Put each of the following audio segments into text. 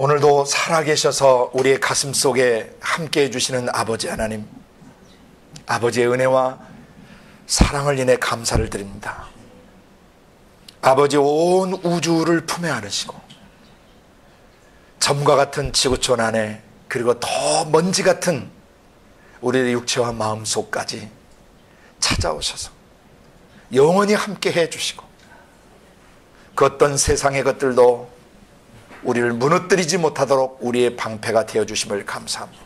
오늘도 살아계셔서 우리의 가슴 속에 함께 해주시는 아버지 하나님, 아버지의 은혜와 사랑을 인해 감사를 드립니다. 아버지, 온 우주를 품에 안으시고 점과 같은 지구촌 안에, 그리고 더 먼지 같은 우리의 육체와 마음속까지 찾아오셔서 영원히 함께 해주시고, 그 어떤 세상의 것들도 우리를 무너뜨리지 못하도록 우리의 방패가 되어주심을 감사합니다.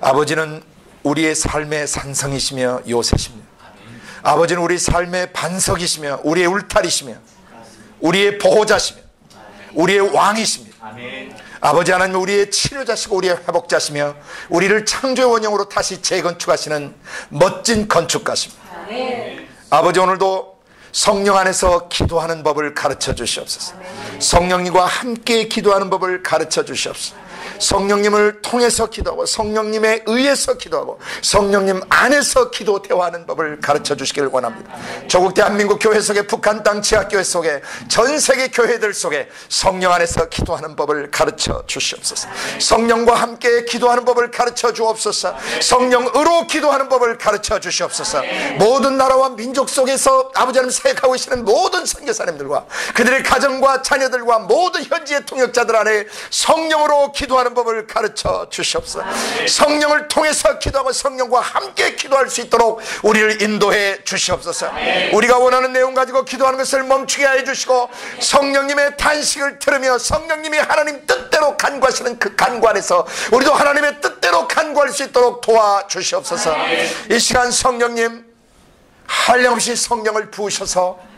아버지는 우리의 삶의 산성이시며 요새십니다. 아버지는 우리 삶의 반석이시며 우리의 울타리시며 우리의 보호자시며 우리의 왕이십니다. 아버지 하나님, 우리의 치료자시고 우리의 회복자시며 우리를 창조의 원형으로 다시 재건축하시는 멋진 건축가십니다. 아버지, 오늘도 성령 안에서 기도하는 법을 가르쳐 주시옵소서. 성령님과 함께 기도하는 법을 가르쳐 주시옵소서. 성령님을 통해서 기도하고 성령님에 의해서 기도하고 성령님 안에서 기도 대화하는 법을 가르쳐 주시기를 원합니다. 조국 대한민국 교회 속에, 북한 땅 지하교회 속에, 전 세계 교회들 속에 성령 안에서 기도하는 법을 가르쳐 주시옵소서. 성령과 함께 기도하는 법을 가르쳐 주옵소서. 성령으로 기도하는 법을 가르쳐 주시옵소서. 모든 나라와 민족 속에서 아버지 하나님 사역하고 계시는 모든 선교사님들과 그들의 가정과 자녀들과 모든 현지의 통역자들 안에 성령으로 기도하는 법을 가르쳐 주시옵소서. 성령을 통해서 기도하고 성령과 함께 기도할 수 있도록 우리를 인도해 주시옵소서. 우리가 원하는 내용 가지고 기도하는 것을 멈추게 해 주시고, 성령님의 탄식을 들으며 성령님이 하나님 뜻대로 간구하시는 그 간구 안에서 우리도 하나님의 뜻대로 간구할 수 있도록 도와주시옵소서. 이 시간 성령님, 한량없이 성령을 부으셔서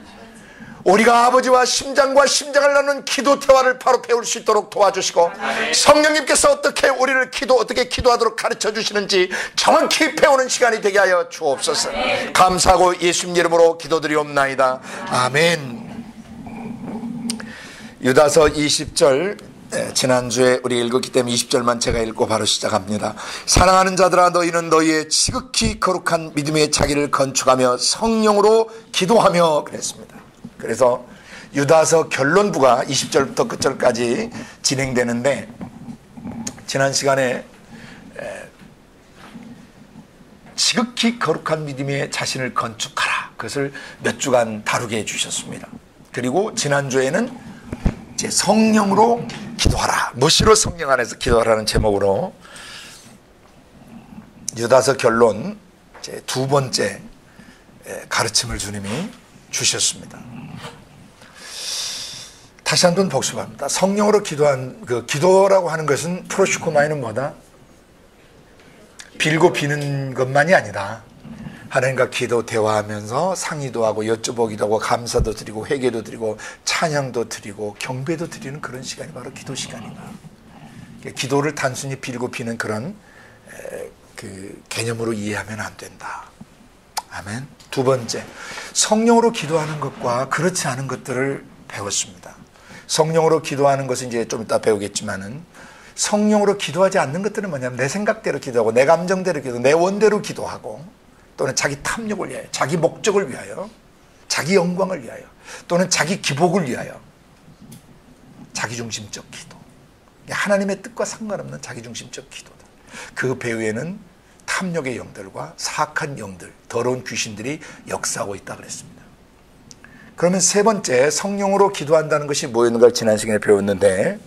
우리가 아버지와 심장과 심장을 나누는 기도 대화를 바로 배울 수 있도록 도와주시고, 성령님께서 어떻게 기도하도록 가르쳐 주시는지 정확히 배우는 시간이 되게 하여 주옵소서. 감사하고 예수님 이름으로 기도드리옵나이다. 아멘. 유다서 20절, 지난주에 우리 읽었기 때문에 20절만 제가 읽고 바로 시작합니다. 사랑하는 자들아, 너희는 너희의 지극히 거룩한 믿음의 자기를 건축하며 성령으로 기도하며 그랬습니다. 그래서 유다서 결론부가 20절부터 끝절까지 진행되는데, 지난 시간에 지극히 거룩한 믿음의 자신을 건축하라, 그것을 몇 주간 다루게 해주셨습니다. 그리고 지난주에는 이제 성령으로 기도하라, 무시로 성령 안에서 기도하라는 제목으로 유다서 결론 이제 두 번째 가르침을 주님이 주셨습니다. 다시 한번 복습합니다. 성령으로 기도한 그 기도라고 하는 것은 프로시코마이는 뭐다? 빌고 비는 것만이 아니다. 하나님과 기도 대화하면서 상의도 하고 여쭤보기도 하고 감사도 드리고 회개도 드리고 찬양도 드리고 경배도 드리는 그런 시간이 바로 기도 시간이다. 기도를 단순히 빌고 비는 그런 그 개념으로 이해하면 안 된다. 아멘. 두 번째, 성령으로 기도하는 것과 그렇지 않은 것들을 배웠습니다. 성령으로 기도하는 것은 이제 좀 이따 배우겠지만은, 성령으로 기도하지 않는 것들은 뭐냐면 내 생각대로 기도하고 내 감정대로 기도하고 내 원대로 기도하고, 또는 자기 탐욕을 위하여, 자기 목적을 위하여, 자기 영광을 위하여, 또는 자기 기복을 위하여 자기중심적 기도, 하나님의 뜻과 상관없는 자기중심적 기도다. 그 배후에는 탐욕의 영들과 사악한 영들, 더러운 귀신들이 역사하고 있다 그랬습니다. 그러면 세 번째, 성령으로 기도한다는 것이 뭐였는가를 지난 시간에 배웠는데,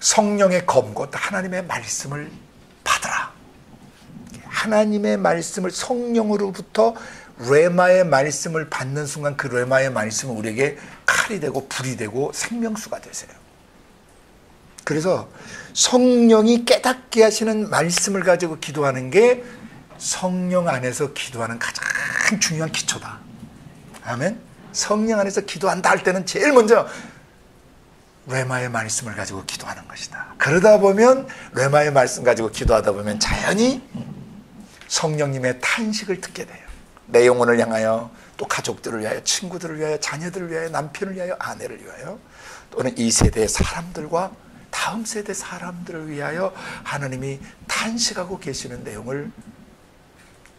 성령의 검, 곧 하나님의 말씀을 받으라. 하나님의 말씀을, 성령으로부터 레마의 말씀을 받는 순간 그 레마의 말씀은 우리에게 칼이 되고 불이 되고 생명수가 되세요. 그래서 성령이 깨닫게 하시는 말씀을 가지고 기도하는 게 성령 안에서 기도하는 가장 중요한 기초다. 아멘. 성령 안에서 기도한다 할 때는 제일 먼저 레마의 말씀을 가지고 기도하는 것이다. 그러다 보면 레마의 말씀 가지고 기도하다 보면 자연히 성령님의 탄식을 듣게 돼요. 내 영혼을 향하여, 또 가족들을 위하여, 친구들을 위하여, 자녀들을 위하여, 남편을 위하여, 아내를 위하여, 또는 이 세대의 사람들과 다음 세대 사람들을 위하여 하나님이 탄식하고 계시는 내용을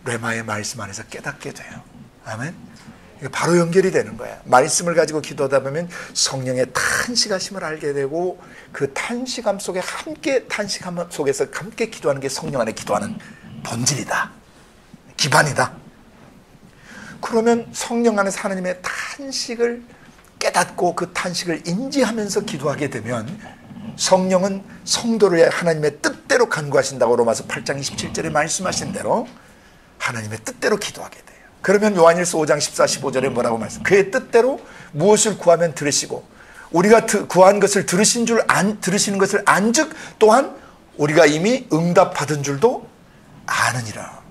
레마의 말씀 안에서 깨닫게 돼요. 아멘. 바로 연결이 되는 거야. 말씀을 가지고 기도하다 보면 성령의 탄식하심을 알게 되고 그 탄식함 속에 함께 탄식함 속에서 함께 기도하는 게 성령 안에 기도하는 본질이다. 기반이다. 그러면 성령 안에서 하나님의 탄식을 깨닫고 그 탄식을 인지하면서 기도하게 되면 성령은 성도를 하나님의 뜻대로 간구하신다고 로마서 8장 27절에 말씀하신 대로 하나님의 뜻대로 기도하게 돼요. 그러면 요한일서 5장 14, 15절에 뭐라고 말씀? 그의 뜻대로 무엇을 구하면 들으시고 우리가 구한 것을 들으시는 것을 안즉 또한 우리가 이미 응답받은 줄도 아느니라.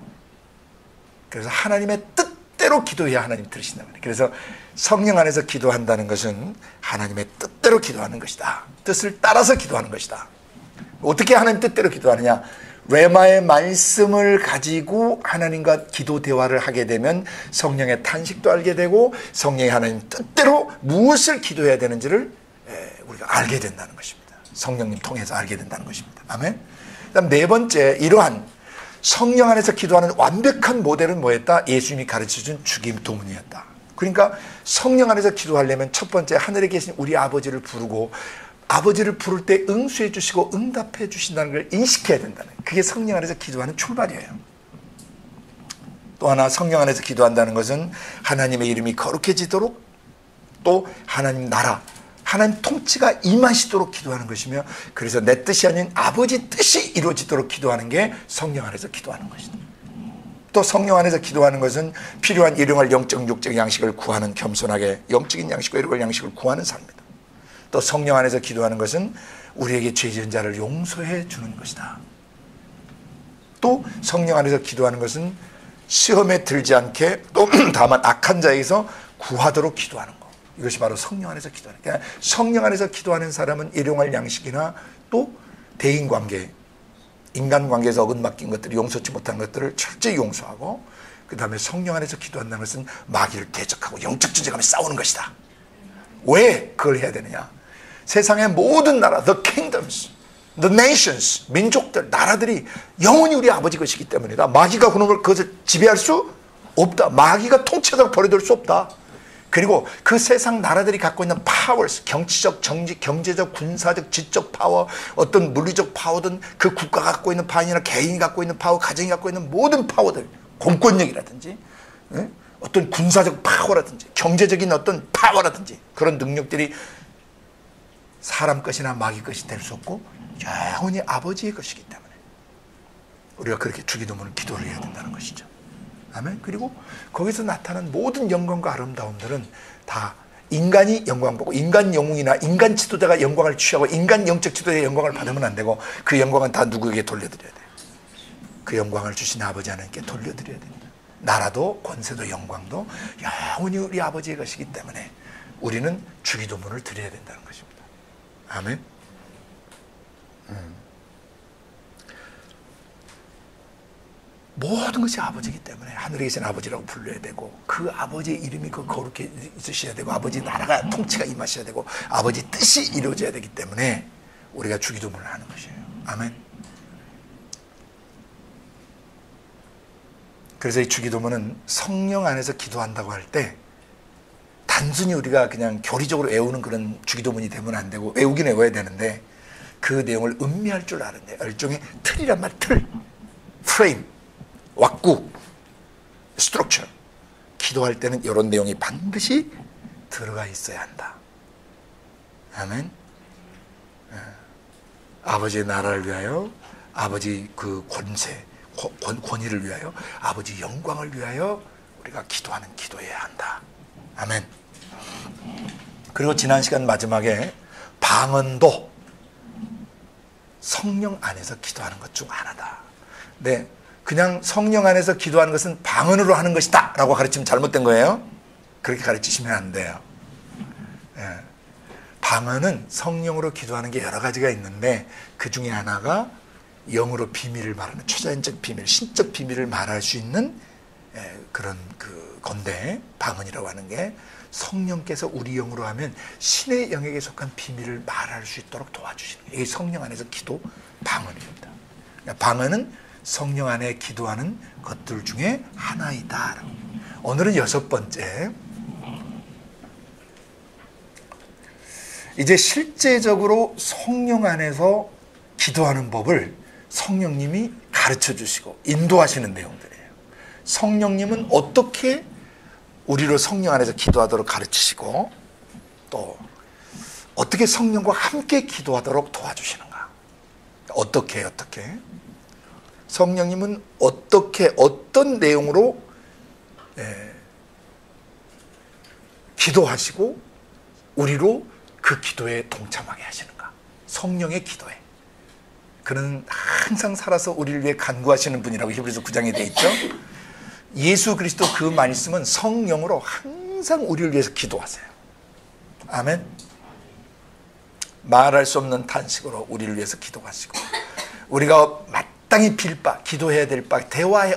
그래서 하나님의 뜻대로 기도해야 하나님 들으신다고 해요. 그래서 성령 안에서 기도한다는 것은 하나님의 뜻대로 기도하는 것이다. 뜻을 따라서 기도하는 것이다. 어떻게 하나님 뜻대로 기도하느냐? 레마의 말씀을 가지고 하나님과 기도 대화를 하게 되면 성령의 탄식도 알게 되고 성령의 하나님 뜻대로 무엇을 기도해야 되는지를 우리가 알게 된다는 것입니다. 성령님 통해서 알게 된다는 것입니다. 아멘. 그다음 네 번째, 이러한 성령 안에서 기도하는 완벽한 모델은 뭐였다? 예수님이 가르쳐준 주기도문이었다. 그러니까 성령 안에서 기도하려면 첫 번째 하늘에 계신 우리 아버지를 부르고 아버지를 부를 때 응수해 주시고 응답해 주신다는 걸 인식해야 된다는, 그게 성령 안에서 기도하는 출발이에요. 또 하나, 성령 안에서 기도한다는 것은 하나님의 이름이 거룩해지도록 또 하나님 나라, 하나님 통치가 임하시도록 기도하는 것이며, 그래서 내 뜻이 아닌 아버지 뜻이 이루어지도록 기도하는 게 성령 안에서 기도하는 것이다. 또 성령 안에서 기도하는 것은 필요한 일용할 영적 육적 양식을 구하는, 겸손하게 영적인 양식과 일용할 양식을 구하는 삶이다. 또 성령 안에서 기도하는 것은 우리에게 죄 지은 자를 용서해 주는 것이다. 또 성령 안에서 기도하는 것은 시험에 들지 않게 또 다만 악한 자에게서 구하도록 기도하는 것. 이것이 바로 성령 안에서 기도하는 거예요. 그러니까 성령 안에서 기도하는 사람은 일용할 양식이나 또 대인관계, 인간관계에서 어긋맞긴 것들, 용서치 못한 것들을 철저히 용서하고, 그 다음에 성령 안에서 기도한다는 것은 마귀를 대적하고 영적 전쟁하며 싸우는 것이다. 왜 그걸 해야 되느냐? 세상의 모든 나라, the kingdoms, the nations, 민족들, 나라들이 영원히 우리 아버지 것이기 때문이다. 마귀가 그것을 지배할 수 없다. 마귀가 통치하다가 버려둘 수 없다. 그리고 그 세상 나라들이 갖고 있는 powers, 정치적, 경제적, 군사적, 지적 파워, 어떤 물리적 파워든 그 국가가 갖고 있는 파워나 개인이 갖고 있는 파워, 가정이 갖고 있는 모든 파워들, 공권력이라든지 어떤 군사적 파워라든지 경제적인 어떤 파워라든지 그런 능력들이 사람 것이나 마귀 것이 될 수 없고 영원히 아버지의 것이기 때문에 우리가 그렇게 주기도문을 기도를 해야 된다는 것이죠. 아멘. 그리고 거기서 나타난 모든 영광과 아름다움들은 다 인간이 영광 보고, 인간 영웅이나 인간 지도자가 영광을 취하고 인간 영적 지도자의 영광을 받으면 안 되고, 그 영광은 다 누구에게 돌려드려야 돼요? 그 영광을 주신 아버지 하나님께 돌려드려야 됩니다. 나라도 권세도 영광도 영원히 우리 아버지의 것이기 때문에 우리는 주기도문을 드려야 된다는 것입니다. 아멘. 모든 것이 아버지이기 때문에 하늘에 계신 아버지라고 불러야 되고, 그 아버지의 이름이 그 거룩해 있으셔야 되고, 아버지 나라가 통치가 임하셔야 되고, 아버지 뜻이 이루어져야 되기 때문에 우리가 주기도문을 하는 것이에요. 아멘. 그래서 이 주기도문은 성령 안에서 기도한다고 할 때 단순히 우리가 그냥 교리적으로 외우는 그런 주기도문이 되면 안 되고, 외우긴 외워야 되는데 그 내용을 음미할 줄 아는 데, 일종의 틀이란 말, 틀, 프레임, 왁구, 스트럭처. 기도할 때는 이런 내용이 반드시 들어가 있어야 한다. 아멘. 아버지의 나라를 위하여, 아버지 그 권세, 권위를 위하여, 아버지 영광을 위하여 우리가 기도하는 기도해야 한다. 아멘. 그리고 지난 시간 마지막에 방언도 성령 안에서 기도하는 것 중 하나다. 네, 그냥 성령 안에서 기도하는 것은 방언으로 하는 것이다 라고 가르치면 잘못된 거예요. 그렇게 가르치시면 안 돼요. 방언은 성령으로 기도하는 게 여러 가지가 있는데, 그 중에 하나가 영으로 비밀을 말하는, 초자연적 비밀, 신적 비밀을 말할 수 있는 그런 그 건데, 방언이라고 하는 게 성령께서 우리 영으로 하면 신의 영에게 속한 비밀을 말할 수 있도록 도와주시는 거예요. 이게 성령 안에서 기도, 방언입니다. 그러니까 방언은 성령 안에 기도하는 것들 중에 하나이다. 오늘은 6번째, 이제 실제적으로 성령 안에서 기도하는 법을 성령님이 가르쳐 주시고 인도하시는 내용들이에요. 성령님은 어떻게 우리를 성령 안에서 기도하도록 가르치시고 또 어떻게 성령과 함께 기도하도록 도와주시는가. 어떻게 성령님은 어떤 내용으로 기도하시고 우리로 그 기도에 동참하게 하시는가. 성령의 기도에. 그는 항상 살아서 우리를 위해 간구하시는 분이라고 히브리서 9장에 되어 있죠. 예수 그리스도 그 말씀은 성령으로 항상 우리를 위해서 기도하세요. 아멘. 말할 수 없는 탄식으로 우리를 위해서 기도하시고 우리가 마땅히 빌 바, 기도해야 될 바,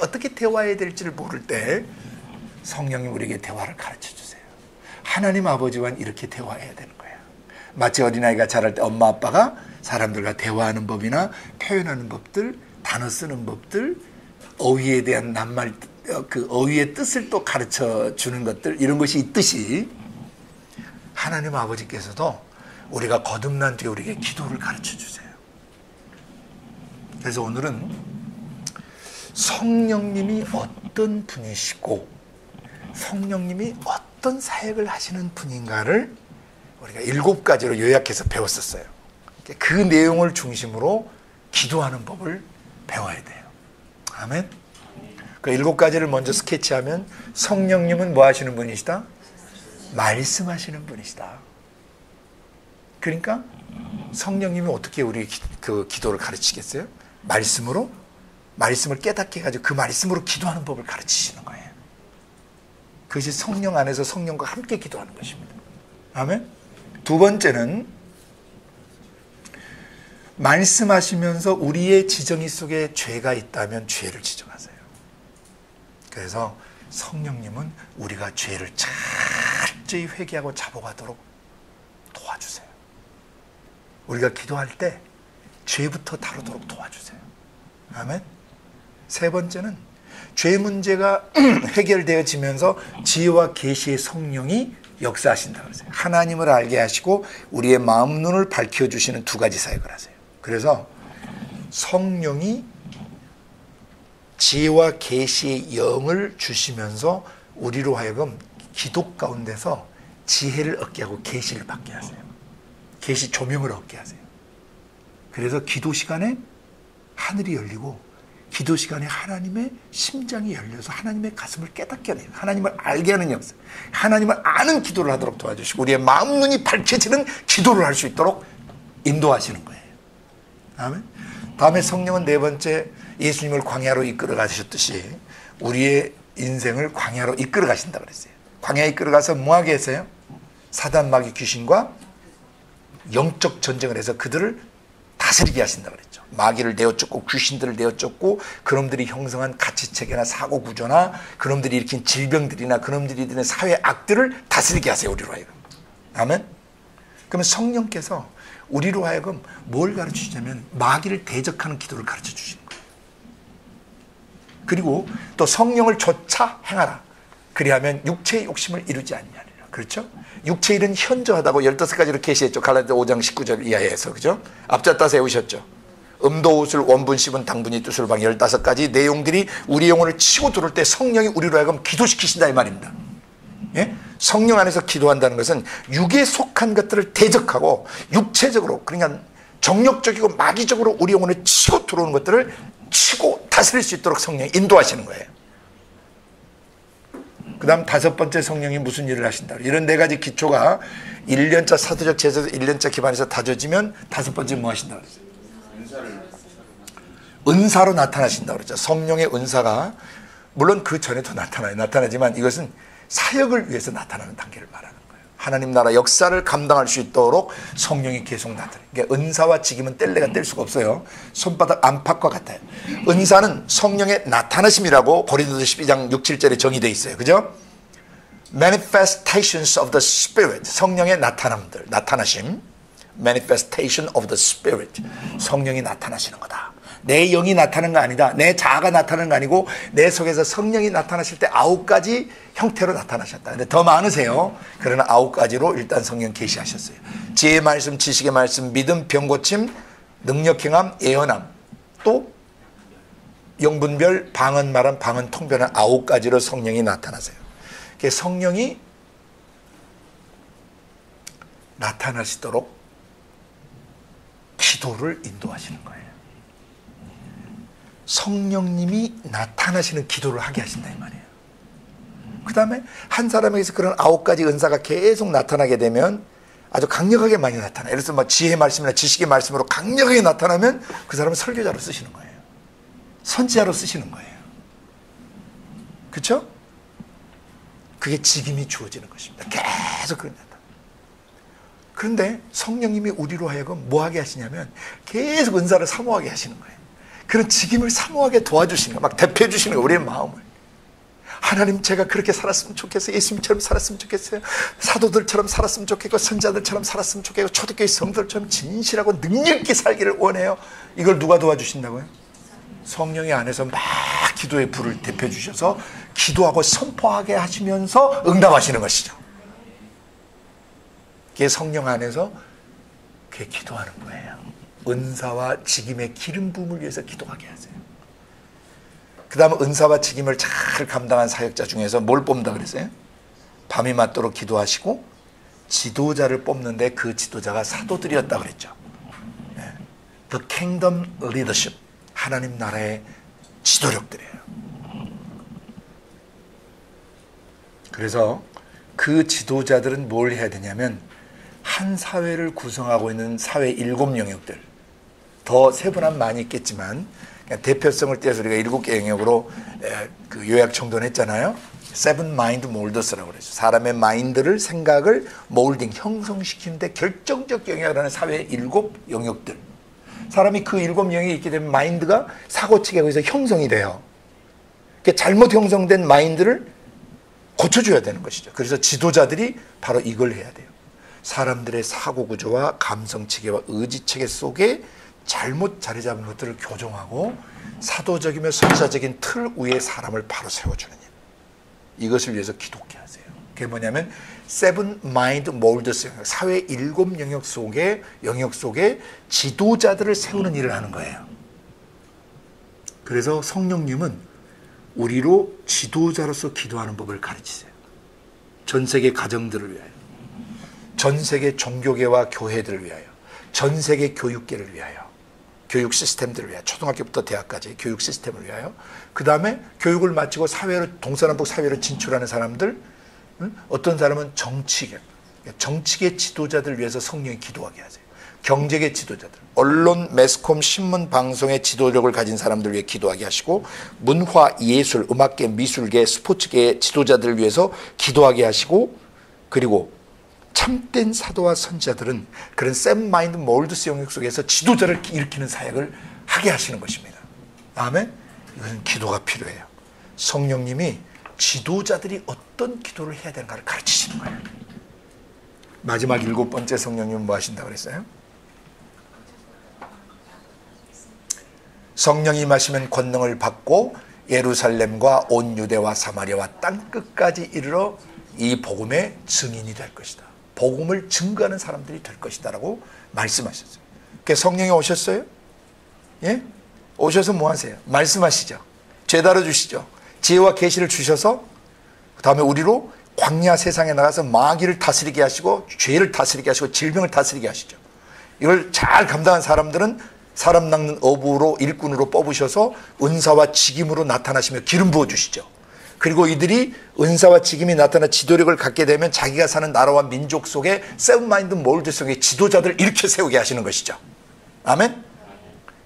어떻게 대화해야 될지를 모를 때 성령님 우리에게 대화를 가르쳐 주세요. 하나님 아버지와는 이렇게 대화해야 되는 거예요. 마치 어린아이가 자랄 때 엄마 아빠가 사람들과 대화하는 법이나 표현하는 법들, 단어 쓰는 법들, 어휘에 대한 낱말, 그 어휘의 뜻을 또 가르쳐 주는 것들, 이런 것이 있듯이 하나님 아버지께서도 우리가 거듭난 뒤에 우리에게 기도를 가르쳐 주세요. 그래서 오늘은 성령님이 어떤 분이시고 성령님이 어떤 사역을 하시는 분인가를 우리가 7가지로 요약해서 배웠었어요. 그 내용을 중심으로 기도하는 법을 배워야 돼요. 아멘. 그 7가지를 먼저 스케치하면 성령님은 뭐 하시는 분이시다? 말씀하시는 분이시다. 그러니까 성령님이 어떻게 우리 그 기도를 가르치겠어요? 말씀으로? 말씀을 깨닫게 해가지고 그 말씀으로 기도하는 법을 가르치시는 거예요. 그것이 성령 안에서 성령과 함께 기도하는 것입니다. 아멘. 두 번째는 말씀하시면서 우리의 지정의 속에 죄가 있다면 죄를 지정하세요. 그래서 성령님은 우리가 죄를 철저히 회개하고 자복하도록 도와주세요. 우리가 기도할 때 죄부터 다루도록 도와주세요. 아멘. 세 번째는 죄 문제가 해결되어지면서 지혜와 계시의 성령이 역사하신다고 그러세요. 하나님을 알게 하시고 우리의 마음 눈을 밝혀주시는 2가지 사역을 하세요. 그래서 성령이 지혜와 계시의 영을 주시면서 우리로 하여금 기도 가운데서 지혜를 얻게 하고 계시를 받게 하세요. 계시 조명을 얻게 하세요. 그래서 기도 시간에 하늘이 열리고 기도 시간에 하나님의 심장이 열려서 하나님의 가슴을 깨닫게 하는, 하나님을 알게 하는 역사, 하나님을 아는 기도를 하도록 도와주시고 우리의 마음 눈이 밝혀지는 기도를 할 수 있도록 인도하시는 거예요. 아멘. 다음에 성령은 4번째 예수님을 광야로 이끌어 가셨듯이 우리의 인생을 광야로 이끌어 가신다고 그랬어요. 광야에 이끌어 가서 뭐 하게 했어요? 사단 마귀 귀신과 영적 전쟁을 해서 그들을 다스리게 하신다고 그랬죠. 마귀를 내어쫓고 귀신들을 내어쫓고 그놈들이 형성한 가치체계나 사고구조나 그놈들이 일으킨 질병들이나 그놈들이 일으킨 사회 악들을 다스리게 하세요. 우리로 하여금. 아멘. 그러면 성령께서 우리로 하여금 뭘 가르치시냐면 마귀를 대적하는 기도를 가르쳐 주시는 거예요. 그리고 또 성령을 좇아 행하라. 그리하면 육체의 욕심을 이루지 아니하리라. 그렇죠? 육체의 일은 현저하다고 15가지로 계시했죠. 갈라디아 5장 19절 이하에서. 그죠? 앞잡다 세우셨죠. 음도 옷을 원분 씹은 당분이 뜻을 방 15가지 내용들이 우리 영혼을 치고 들어올 때 성령이 우리로 하여금 기도시키신다 이 말입니다. 예? 성령 안에서 기도한다는 것은 육에 속한 것들을 대적하고 육체적으로 그러니까 정력적이고 마귀적으로 우리 영혼을 치고 들어오는 것들을 치고 다스릴 수 있도록 성령이 인도하시는 거예요. 그 다음 5번째 성령이 무슨 일을 하신다. 이런 4가지 기초가 1년차 사도적 제자도 1년차 기반에서 다져지면 5번째 뭐 하신다 그랬어요? 은사로 나타나신다 그랬죠. 성령의 은사가 물론 그 전에도 나타나지만 이것은 사역을 위해서 나타나는 단계를 말하는 거예요. 하나님 나라 역사를 감당할 수 있도록 성령이 계속 나타나요. 그러니까 은사와 직임은 뗄래가 뗄 수가 없어요. 손바닥 안팎과 같아요. 은사는 성령의 나타나심이라고 고린도서 12장 6, 7절에 정의되어 있어요. 그죠? Manifestations of the Spirit, 성령의 나타남들, 나타나심. Manifestation of the Spirit, 성령이 나타나시는 거다. 내 영이 나타나는 거 아니다. 내 자아가 나타나는 거 아니고 내 속에서 성령이 나타나실 때 9가지 형태로 나타나셨다. 근데 더 많으세요. 그러나 9가지로 일단 성령 계시하셨어요. 지혜의 말씀, 지식의 말씀, 믿음, 병고침, 능력 행함, 예언함, 또 영분별, 방언 말함, 방언 통변한 9가지로 성령이 나타나세요. 성령이 나타나시도록 기도를 인도하시는 거예요. 성령님이 나타나시는 기도를 하게 하신다 이 말이에요. 그 다음에 한 사람에게서 그런 9가지 은사가 계속 나타나게 되면 아주 강력하게 많이 나타나요. 예를 들어서 지혜의 말씀이나 지식의 말씀으로 강력하게 나타나면 그 사람은 설교자로 쓰시는 거예요. 선지자로 쓰시는 거예요. 그렇죠? 그게 직임이 주어지는 것입니다. 계속 그런 다. 그런데 성령님이 우리로 하여금 뭐하게 하시냐면 계속 은사를 사모하게 하시는 거예요. 그런 직임을 사모하게 도와주시는 거예요. 막 대표해 주시는 거예요. 우리의 마음을. 하나님, 제가 그렇게 살았으면 좋겠어요. 예수님처럼 살았으면 좋겠어요. 사도들처럼 살았으면 좋겠고 선지자들처럼 살았으면 좋겠고 초대교회 성도들처럼 진실하고 능력 있게 살기를 원해요. 이걸 누가 도와주신다고요? 성령이 안에서 막 기도의 불을 대표해 주셔서 기도하고 선포하게 하시면서 응답하시는 것이죠. 그게 성령 안에서 그게 기도하는 거예요. 은사와 직임의 기름 부음을 위해서 기도하게 하세요. 그 다음 은사와 직임을 잘 감당한 사역자 중에서 뭘 뽑는다 그랬어요? 밤이 맞도록 기도하시고 지도자를 뽑는데 그 지도자가 사도들이었다 그랬죠. The Kingdom Leadership, 하나님 나라의 지도력들이에요. 그래서 그 지도자들은 뭘 해야 되냐면 한 사회를 구성하고 있는 사회 7영역들, 더 세분함 많이 있겠지만 대표성을 떼서 우리가 7개 영역으로 그 요약 정돈했잖아요. 세븐 마인드 몰더스라고 그러죠. 사람의 마인드를, 생각을 몰딩, 형성시키는데 결정적 영향을 하는 사회의 7 영역들. 사람이 그 7 영역이 있게 되면 마인드가 사고치게 거기서 형성이 돼요. 잘못 형성된 마인드를 고쳐줘야 되는 것이죠. 그래서 지도자들이 바로 이걸 해야 돼요. 사람들의 사고구조와 감성체계와 의지체계 속에 잘못 자리 잡은 것들을 교정하고 사도적이며 선지자적인 틀 위에 사람을 바로 세워주는 일. 이것을 위해서 기도케 하세요. 그게 뭐냐면 세븐 마인드 몰드스 영역, 사회 7 영역 속에 지도자들을 세우는 일을 하는 거예요. 그래서 성령님은 우리로 지도자로서 기도하는 법을 가르치세요. 전 세계 가정들을 위하여, 전 세계 종교계와 교회들을 위하여, 전 세계 교육계를 위하여, 교육 시스템들을 위하여, 초등학교부터 대학까지 교육 시스템을 위하여, 그 다음에 교육을 마치고 사회로, 동서남북 사회로 진출하는 사람들, 어떤 사람은 정치계 지도자들을 위해서 성령이 기도하게 하세요. 경제계 지도자들, 언론, 매스콤, 신문, 방송의 지도력을 가진 사람들 위해 기도하게 하시고, 문화, 예술, 음악계, 미술계, 스포츠계의 지도자들을 위해서 기도하게 하시고, 그리고 참된 사도와 선지자들은 그런 세븐 마인드 몰드스 영역 속에서 지도자를 일으키는 사역을 하게 하시는 것입니다. 아멘. 이건 기도가 필요해요. 성령님이 지도자들이 어떤 기도를 해야 되는가를 가르치시는 거예요. 마지막 7번째 성령님은 뭐 하신다고 그랬어요? 성령이 임하시면 권능을 받고 예루살렘과 온 유대와 사마리아와 땅 끝까지 이르러 이 복음의 증인이 될 것이다. 복음을 증거하는 사람들이 될 것이다 라고 말씀하셨어요. 그래서 성령이 오셨어요? 예? 오셔서 뭐 하세요? 말씀하시죠. 죄 다뤄주시죠. 지혜와 계시를 주셔서 그 다음에 우리로 광야 세상에 나가서 마귀를 다스리게 하시고 죄를 다스리게 하시고 질병을 다스리게 하시죠. 이걸 잘 감당한 사람들은 사람 낚는 어부로 일꾼으로 뽑으셔서 은사와 직임으로 나타나시며 기름 부어주시죠. 그리고 이들이 은사와 직임이 나타나 지도력을 갖게 되면 자기가 사는 나라와 민족 속에 세븐 마인드 몰드 속에 지도자들을 일으켜 세우게 하시는 것이죠. 아멘.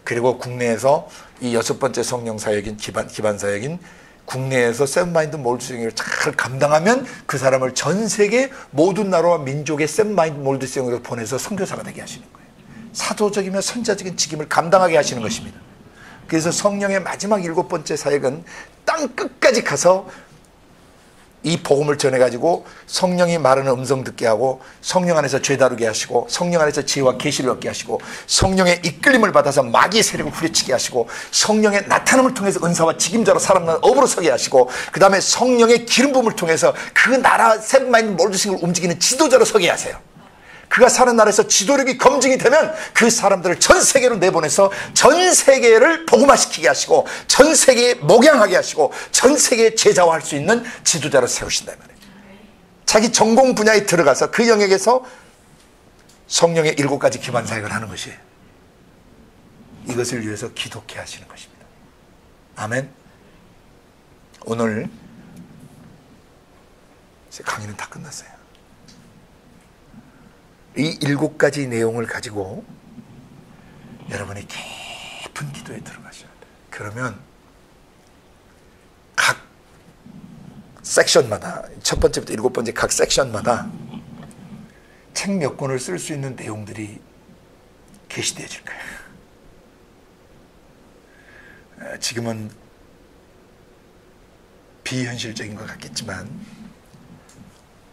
그리고 국내에서 이 6번째 성령 사역인 기반 사역인 국내에서 세븐 마인드 몰드 성령을 잘 감당하면 그 사람을 전 세계 모든 나라와 민족의 세븐 마인드 몰드 성령으로 보내서 선교사가 되게 하시는 거예요. 사도적이며 선지자적인 직임을 감당하게 하시는 것입니다. 그래서 성령의 마지막 7번째 사역은 땅 끝까지 가서 이 복음을 전해가지고 성령이 말하는 음성 듣게 하고 성령 안에서 죄 다루게 하시고 성령 안에서 지혜와 계시를 얻게 하시고 성령의 이끌림을 받아서 마귀의 세력을 후려치게 하시고 성령의 나타남을 통해서 은사와 직임자로 살아나는 업으로 서게 하시고 그 다음에 성령의 기름 부음을 통해서 그 나라 세븐마인드 몰드싱을 움직이는 지도자로 서게 하세요. 그가 사는 나라에서 지도력이 검증이 되면 그 사람들을 전 세계로 내보내서 전 세계를 복음화시키게 하시고 전 세계에 목양하게 하시고 전 세계에 제자화할 수 있는 지도자로 세우신다 말이에요. 자기 전공 분야에 들어가서 그 영역에서 성령의 7가지 기반 사역을 하는 것이에요. 이것을 위해서 기독해 하시는 것입니다. 아멘. 오늘 제 강의는 다 끝났어요. 이 7가지 내용을 가지고 여러분이 깊은 기도에 들어가셔야 돼요. 그러면 각 섹션마다 첫 번째부터 7번째 각 섹션마다 책 몇 권을 쓸 수 있는 내용들이 게시되어질 거예요. 지금은 비현실적인 것 같겠지만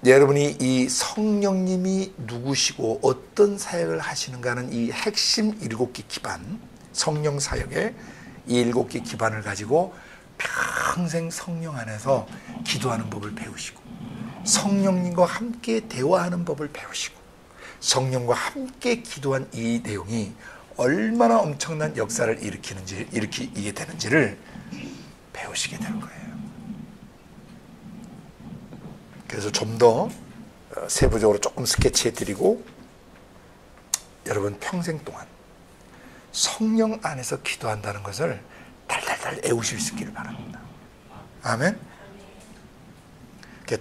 여러분이 이 성령님이 누구시고 어떤 사역을 하시는가 하는 이 핵심 7개 기반, 성령 사역의 이 7개 기반을 가지고 평생 성령 안에서 기도하는 법을 배우시고 성령님과 함께 대화하는 법을 배우시고 성령과 함께 기도한 이 내용이 얼마나 엄청난 역사를 일으키게 되는지를 배우시게 될 거예요. 그래서 좀 더 세부적으로 조금 스케치해드리고 여러분 평생 동안 성령 안에서 기도한다는 것을 달달달 애우실 수 있기를 바랍니다. 아멘.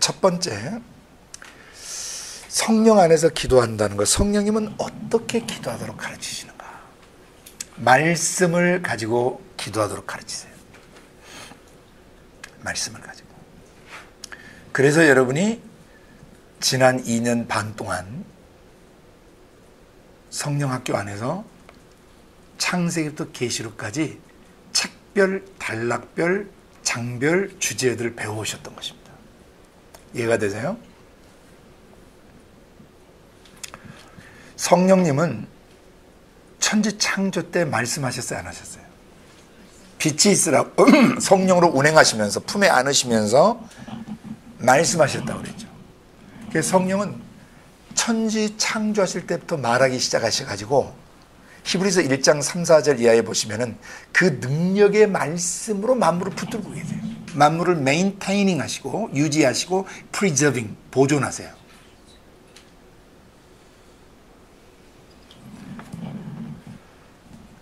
첫 번째, 성령 안에서 기도한다는 것. 성령님은 어떻게 기도하도록 가르치시는가? 말씀을 가지고 기도하도록 가르치세요. 말씀을 가지고. 그래서 여러분이 지난 2년 반 동안 성령학교 안에서 창세기부터 계시록까지 책별, 단락별, 장별, 주제들을 배워오셨던 것입니다. 이해가 되세요? 성령님은 천지 창조 때 말씀하셨어요, 안 하셨어요? 빛이 있으라고 성령으로 운행하시면서 품에 안으시면서 말씀하셨다고 그랬죠. 그래서 성령은 천지 창조하실 때부터 말하기 시작하셔가지고 히브리서 1장 3, 4절 이하에 보시면은 그 능력의 말씀으로 만물을 붙들고 계세요. 만물을 메인테이닝 하시고 유지하시고 프리저빙, 보존하세요.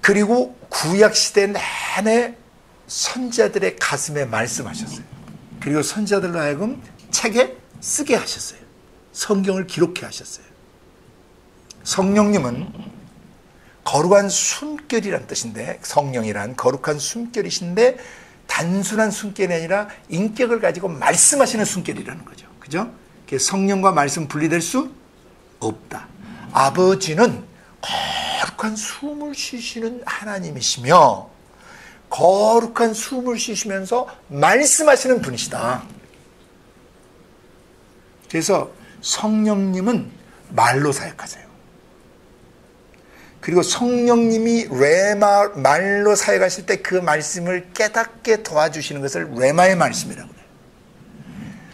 그리고 구약시대 내내 선지자들의 가슴에 말씀하셨어요. 그리고 선지자들로 하여금 책에 쓰게 하셨어요. 성경을 기록해 하셨어요. 성령님은 거룩한 숨결이란 뜻인데, 성령이란 거룩한 숨결이신데 단순한 숨결이 아니라 인격을 가지고 말씀하시는 숨결이라는 거죠. 그죠? 성령과 말씀 분리될 수 없다. 아버지는 거룩한 숨을 쉬시는 하나님이시며 거룩한 숨을 쉬시면서 말씀하시는 분이시다. 그래서 성령님은 말로 사역하세요. 그리고 성령님이 레마 말로 사역하실 때 그 말씀을 깨닫게 도와주시는 것을 레마의 말씀이라고 해요.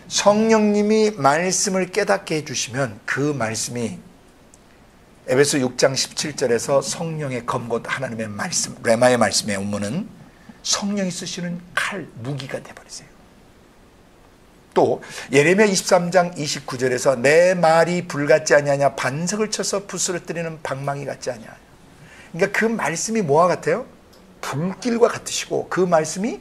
성령님이 말씀을 깨닫게 해주시면 그 말씀이 에베소 6장 17절에서 성령의 검곧 하나님의 말씀, 레마의 말씀의 원문은 성령이 쓰시는 칼, 무기가 되어버리세요. 또 예레미야 23장 29절에서 내 말이 불같지 아니하냐 반석을 쳐서 부스러뜨리는 방망이 같지 아니하냐. 그러니까 그 말씀이 뭐와 같아요? 불길과 같으시고 그 말씀이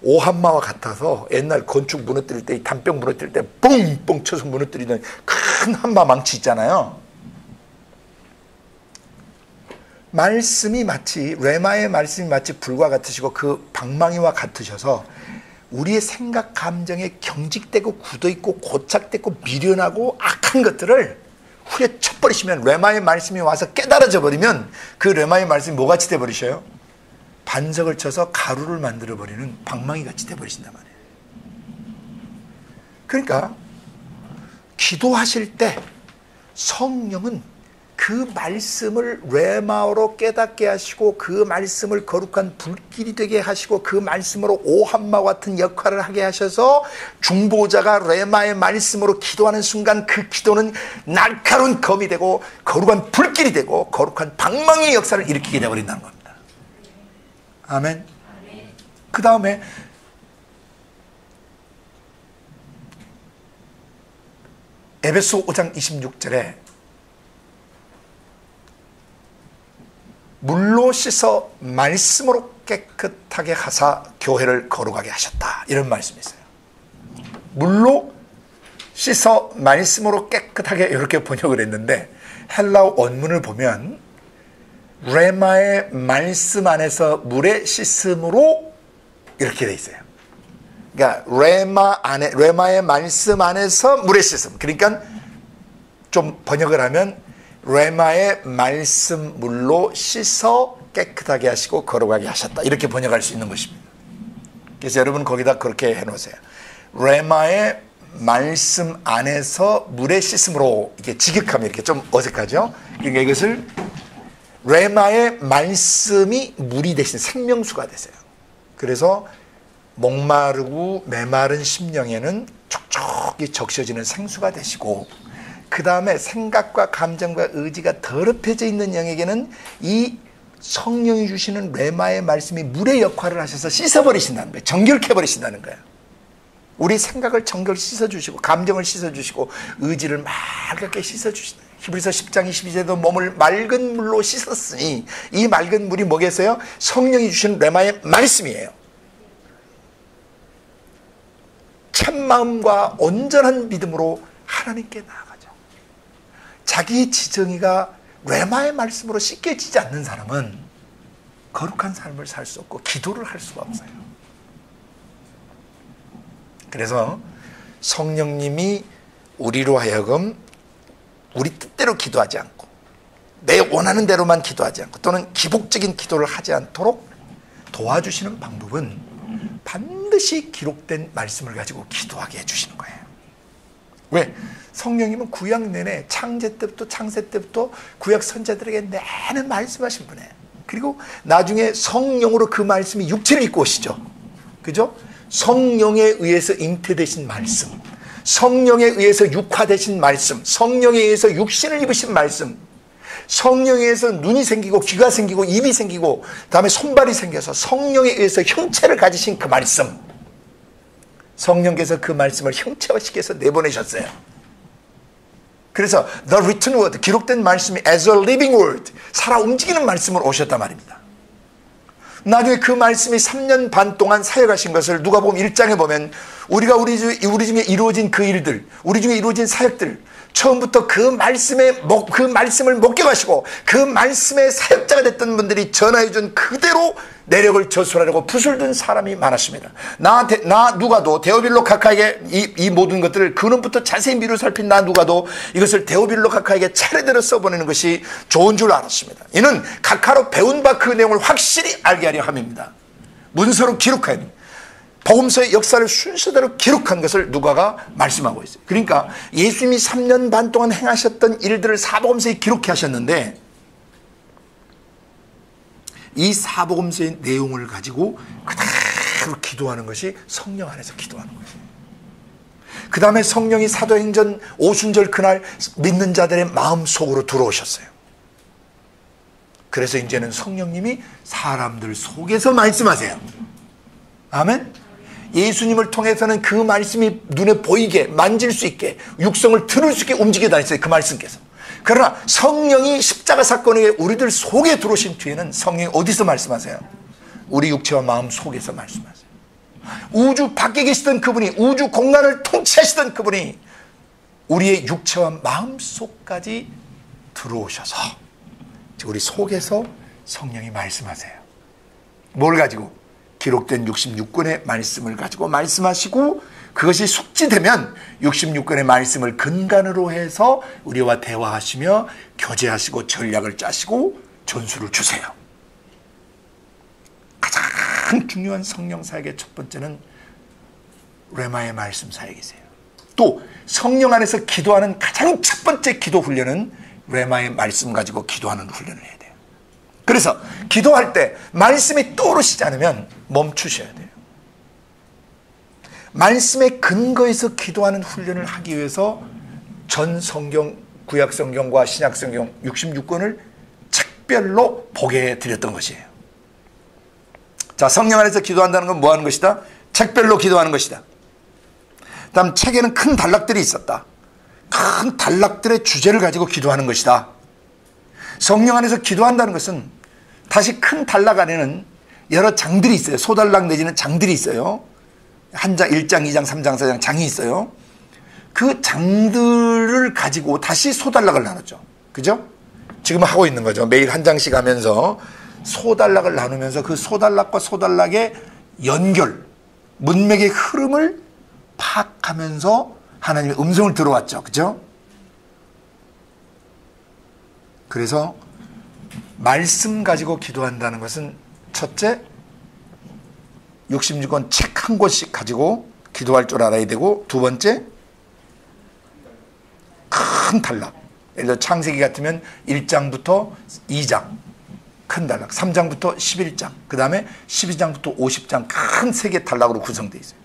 오한마와 같아서 옛날 건축 무너뜨릴 때 담벼락 무너뜨릴 때 뻥뻥 쳐서 무너뜨리는 큰 한마 망치 있잖아요. 말씀이 마치 레마의 말씀이 마치 불과 같으시고 그 방망이와 같으셔서 우리의 생각 감정에 경직되고 굳어있고 고착되고 미련하고 악한 것들을 후려쳐버리시면 레마의 말씀이 와서 깨달아져 버리면 그 레마의 말씀이 뭐같이 돼버리셔요? 반석을 쳐서 가루를 만들어버리는 방망이같이 돼버리신단 말이에요. 그러니까 기도하실 때 성령은 그 말씀을 레마로 깨닫게 하시고 그 말씀을 거룩한 불길이 되게 하시고 그 말씀으로 오한마와 같은 역할을 하게 하셔서 중보자가 레마의 말씀으로 기도하는 순간 그 기도는 날카로운 검이 되고 거룩한 불길이 되고 거룩한 방망이의 역사를 일으키게 되어버린다는 겁니다. 아멘. 그 다음에 에베소 5장 26절에 물로 씻어 말씀으로 깨끗하게 하사 교회를 거룩하게 하셨다, 이런 말씀이 있어요. 물로 씻어 말씀으로 깨끗하게, 이렇게 번역을 했는데 헬라어 원문을 보면 레마의 말씀 안에서 물에 씻음으로 이렇게 돼 있어요. 그러니까 레마의 말씀 안에서 물에 씻음. 그러니까 좀 번역을 하면 레마의 말씀 물로 씻어 깨끗하게 하시고 거룩하게 하셨다, 이렇게 번역할 수 있는 것입니다. 그래서 여러분 거기다 그렇게 해놓으세요. 레마의 말씀 안에서 물에 씻음으로, 이게 직역하면 이렇게 좀 어색하죠. 그러니까 이것을 레마의 말씀이 물이 대신 생명수가 되세요. 그래서 목마르고 메마른 심령에는 촉촉이 적셔지는 생수가 되시고, 그 다음에 생각과 감정과 의지가 더럽혀져 있는 영에게는 이 성령이 주시는 레마의 말씀이 물의 역할을 하셔서 씻어버리신다는 거예요. 정결케버리신다는 거예요. 우리 생각을 정결 씻어주시고 감정을 씻어주시고 의지를 맑게 씻어주신다. 히브리서 10장 22절에도 몸을 맑은 물로 씻었으니, 이 맑은 물이 뭐겠어요? 성령이 주시는 레마의 말씀이에요. 참마음과 온전한 믿음으로 하나님께 나아가죠. 자기의 지정의가 레마의 말씀으로 씻겨지지 않는 사람은 거룩한 삶을 살 수 없고 기도를 할 수가 없어요. 그래서 성령님이 우리로 하여금 우리 뜻대로 기도하지 않고 내 원하는 대로만 기도하지 않고 또는 기복적인 기도를 하지 않도록 도와주시는 방법은 반드시 기록된 말씀을 가지고 기도하게 해주시는 거예요. 왜? 성령님은 구약 내내 창세 때부터 구약 선자들에게 내내 말씀하신 분이에요. 그리고 나중에 성령으로 그 말씀이 육체를 입고 오시죠. 그죠? 성령에 의해서 잉태되신 말씀, 성령에 의해서 육화되신 말씀, 성령에 의해서 육신을 입으신 말씀, 성령에 의해서 눈이 생기고 귀가 생기고 입이 생기고 다음에 손발이 생겨서 성령에 의해서 형체를 가지신 그 말씀, 성령께서 그 말씀을 형체화시켜서 내보내셨어요. 그래서 The written word, 기록된 말씀이 as a living word, 살아 움직이는 말씀으로 오셨단 말입니다. 나중에 그 말씀이 3년 반 동안 사역하신 것을 누가복음 1장에 보면 우리 중에 이루어진 그 일들, 우리 중에 이루어진 사역들, 처음부터 그 말씀을 목격하시고 그 말씀의 사역자가 됐던 분들이 전하여준 그대로 내력을 저술하려고 붓을 든 사람이 많았습니다. 나 누가도 데오빌로 카카에게 이 모든 것들을 근원부터 자세히 미루 살핀 나 누가도 이것을 데오빌로 카카에게 차례대로 써보내는 것이 좋은 줄 알았습니다. 이는 카카로 배운 바 그 내용을 확실히 알게 하려 함입니다. 문서로 기록해야 됩니다. 복음서의 역사를 순서대로 기록한 것을 누가가 말씀하고 있어요. 그러니까 예수님이 3년 반 동안 행하셨던 일들을 사복음서에 기록해 하셨는데 이 사복음서의 내용을 가지고 그대로 기도하는 것이 성령 안에서 기도하는 거예요. 그 다음에 성령이 사도행전 오순절 그날 믿는 자들의 마음속으로 들어오셨어요. 그래서 이제는 성령님이 사람들 속에서 말씀하세요. 아멘. 예수님을 통해서는 그 말씀이 눈에 보이게 만질 수 있게 육성을 들을 수 있게 움직여 다녔어요. 그 말씀께서. 그러나 성령이 십자가 사건에 우리들 속에 들어오신 뒤에는 성령이 어디서 말씀하세요? 우리 육체와 마음 속에서 말씀하세요. 우주 밖에 계시던 그분이, 우주 공간을 통치하시던 그분이 우리의 육체와 마음 속까지 들어오셔서 우리 속에서 성령이 말씀하세요. 뭘 가지고? 기록된 66권의 말씀을 가지고 말씀하시고 그것이 숙지되면 66권의 말씀을 근간으로 해서 우리와 대화하시며 교제하시고 전략을 짜시고 전술을 주세요. 가장 중요한 성령 사역의 첫 번째는 레마의 말씀 사역이세요. 또 성령 안에서 기도하는 가장 첫 번째 기도 훈련은 레마의 말씀 가지고 기도하는 훈련을 해야 돼요. 그래서 기도할 때 말씀이 떠오르시지 않으면 멈추셔야 돼요. 말씀의 근거에서 기도하는 훈련을 하기 위해서 전 성경, 구약 성경과 신약 성경 66권을 책별로 보게 드렸던 것이에요. 자, 성령 안에서 기도한다는 건 뭐 하는 것이다? 책별로 기도하는 것이다. 다음 책에는 큰 단락들이 있었다. 큰 단락들의 주제를 가지고 기도하는 것이다. 성령 안에서 기도한다는 것은 다시 큰 단락 안에는 여러 장들이 있어요. 소단락 내지는 장들이 있어요. 한 장, 1장, 2장, 3장, 4장 장이 있어요. 그 장들을 가지고 다시 소단락을 나눴죠. 그죠? 지금 하고 있는 거죠. 매일 한 장씩 하면서 소단락을 나누면서 그 소단락과 소단락의 연결, 문맥의 흐름을 파악하면서 하나님의 음성을 들어왔죠. 그죠? 그래서 말씀 가지고 기도한다는 것은 첫째, 66권 책 한 권씩 가지고 기도할 줄 알아야 되고, 두 번째, 큰 단락. 예를 들어 창세기 같으면 1장부터 2장 큰 단락, 3장부터 11장, 그 다음에 12장부터 50장 큰 세 개 단락으로 구성되어 있어요.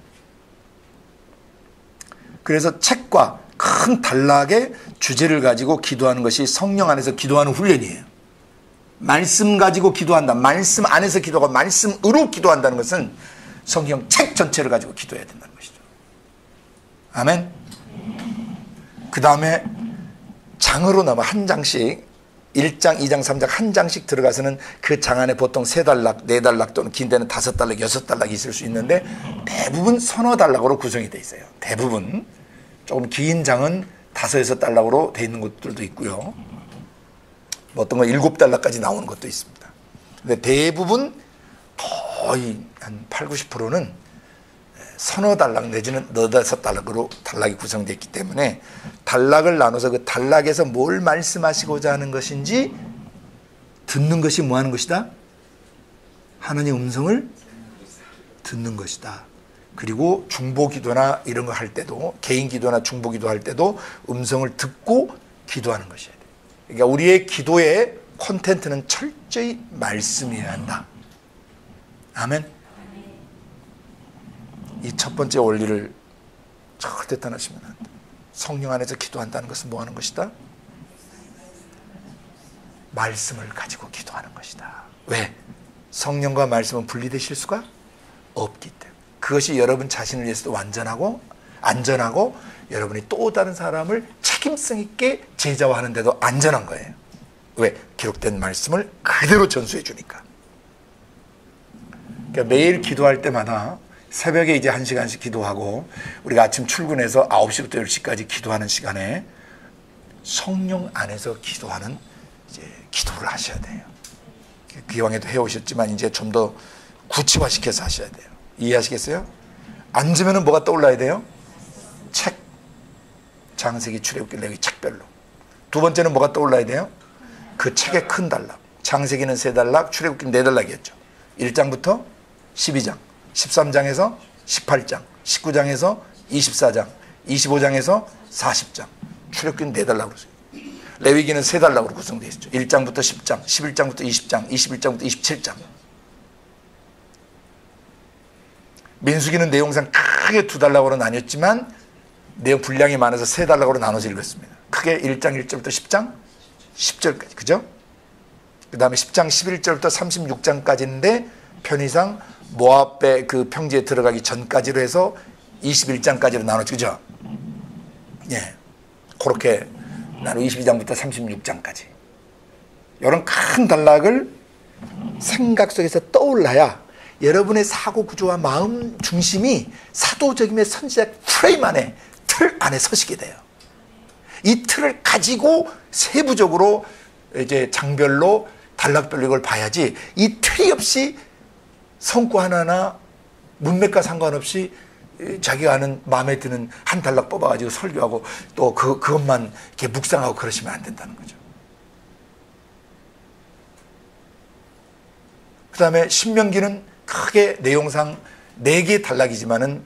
그래서 책과 큰 단락의 주제를 가지고 기도하는 것이 성령 안에서 기도하는 훈련이에요. 말씀 가지고 기도한다. 말씀 안에서 기도하고 말씀으로 기도한다는 것은 성경 책 전체를 가지고 기도해야 된다는 것이죠. 아멘. 그 다음에 장으로 넘어 한 장씩 1장, 2장, 3장 한 장씩 들어가서는 그 장 안에 보통 3단락, 4단락 또는 긴 데는 5단락, 6단락이 있을 수 있는데 대부분 서너 단락으로 구성이 되어 있어요. 대부분. 조금 긴 장은 5, 6단락으로 되어 있는 것들도 있고요. 뭐 어떤 건 7단락까지 나오는 것도 있습니다. 근데 대부분 거의 한 8, 90%는 서너 단락 내지는 너다섯 단락으로 단락이 구성되어 있기 때문에 단락을 나눠서 그 단락에서 뭘 말씀하시고자 하는 것인지 듣는 것이 뭐 하는 것이다? 하나님의 음성을 듣는 것이다. 그리고 중보기도나 이런 거 할 때도, 개인기도나 중보기도 할 때도 음성을 듣고 기도하는 것이어야 돼요. 그러니까 우리의 기도의 콘텐츠는 철저히 말씀이어야 한다. 아멘. 이 첫 번째 원리를 절대 떠나시면 안 돼. 성령 안에서 기도한다는 것은 뭐 하는 것이다? 말씀을 가지고 기도하는 것이다. 왜? 성령과 말씀은 분리되실 수가 없기 때문에. 그것이 여러분 자신을 위해서도 완전하고 안전하고 여러분이 또 다른 사람을 책임성 있게 제자화하는데도 안전한 거예요. 왜? 기록된 말씀을 그대로 전수해 주니까. 그러니까 매일 기도할 때마다 새벽에 이제 1시간씩 기도하고 우리가 아침 출근해서 9시부터 10시까지 기도하는 시간에 성령 안에서 기도하는 이제 기도를 하셔야 돼요. 기왕에도 해오셨지만 이제 좀 더 구체화시켜서 하셔야 돼요. 이해하시겠어요? 앉으면 뭐가 떠올라야 돼요? 책. 창세기, 출애굽기, 레위기 책별로. 두 번째는 뭐가 떠올라야 돼요? 그 책의 큰 단락. 창세기는 3단락, 출애굽기는 4단락이었죠. 1장부터 12장. 13장에서 18장, 19장에서 24장, 25장에서 40장. 출애굽기는 4단락으로 써요. 레위기는 3단락으로 구성되어 있죠. 1장부터 10장, 11장부터 20장, 21장부터 27장. 민수기는 내용상 크게 2단락으로 나뉘었지만 내용 분량이 많아서 3단락으로 나눠서 읽었습니다. 크게 1장 1절부터 10장 10절까지. 그죠? 그 다음에 10장 11절부터 36장까지인데 편의상 모압의 그 평지에 들어가기 전까지로 해서 21장까지로 나눴죠. 그죠? 예. 그렇게 나누 22장부터 36장까지. 이런 큰 단락을 생각 속에서 떠올라야 여러분의 사고 구조와 마음 중심이 사도적임의 선지자 프레임 안에, 틀 안에 서시게 돼요. 이 틀을 가지고 세부적으로 이제 장별로 단락별로 이걸 봐야지 이 틀이 없이 성구 하나나 문맥과 상관없이 자기가 아는 마음에 드는 한 단락 뽑아가지고 설교하고 또 그것만 이렇게 묵상하고 그러시면 안 된다는 거죠. 그 다음에 신명기는 크게 내용상 4개의 단락이지만은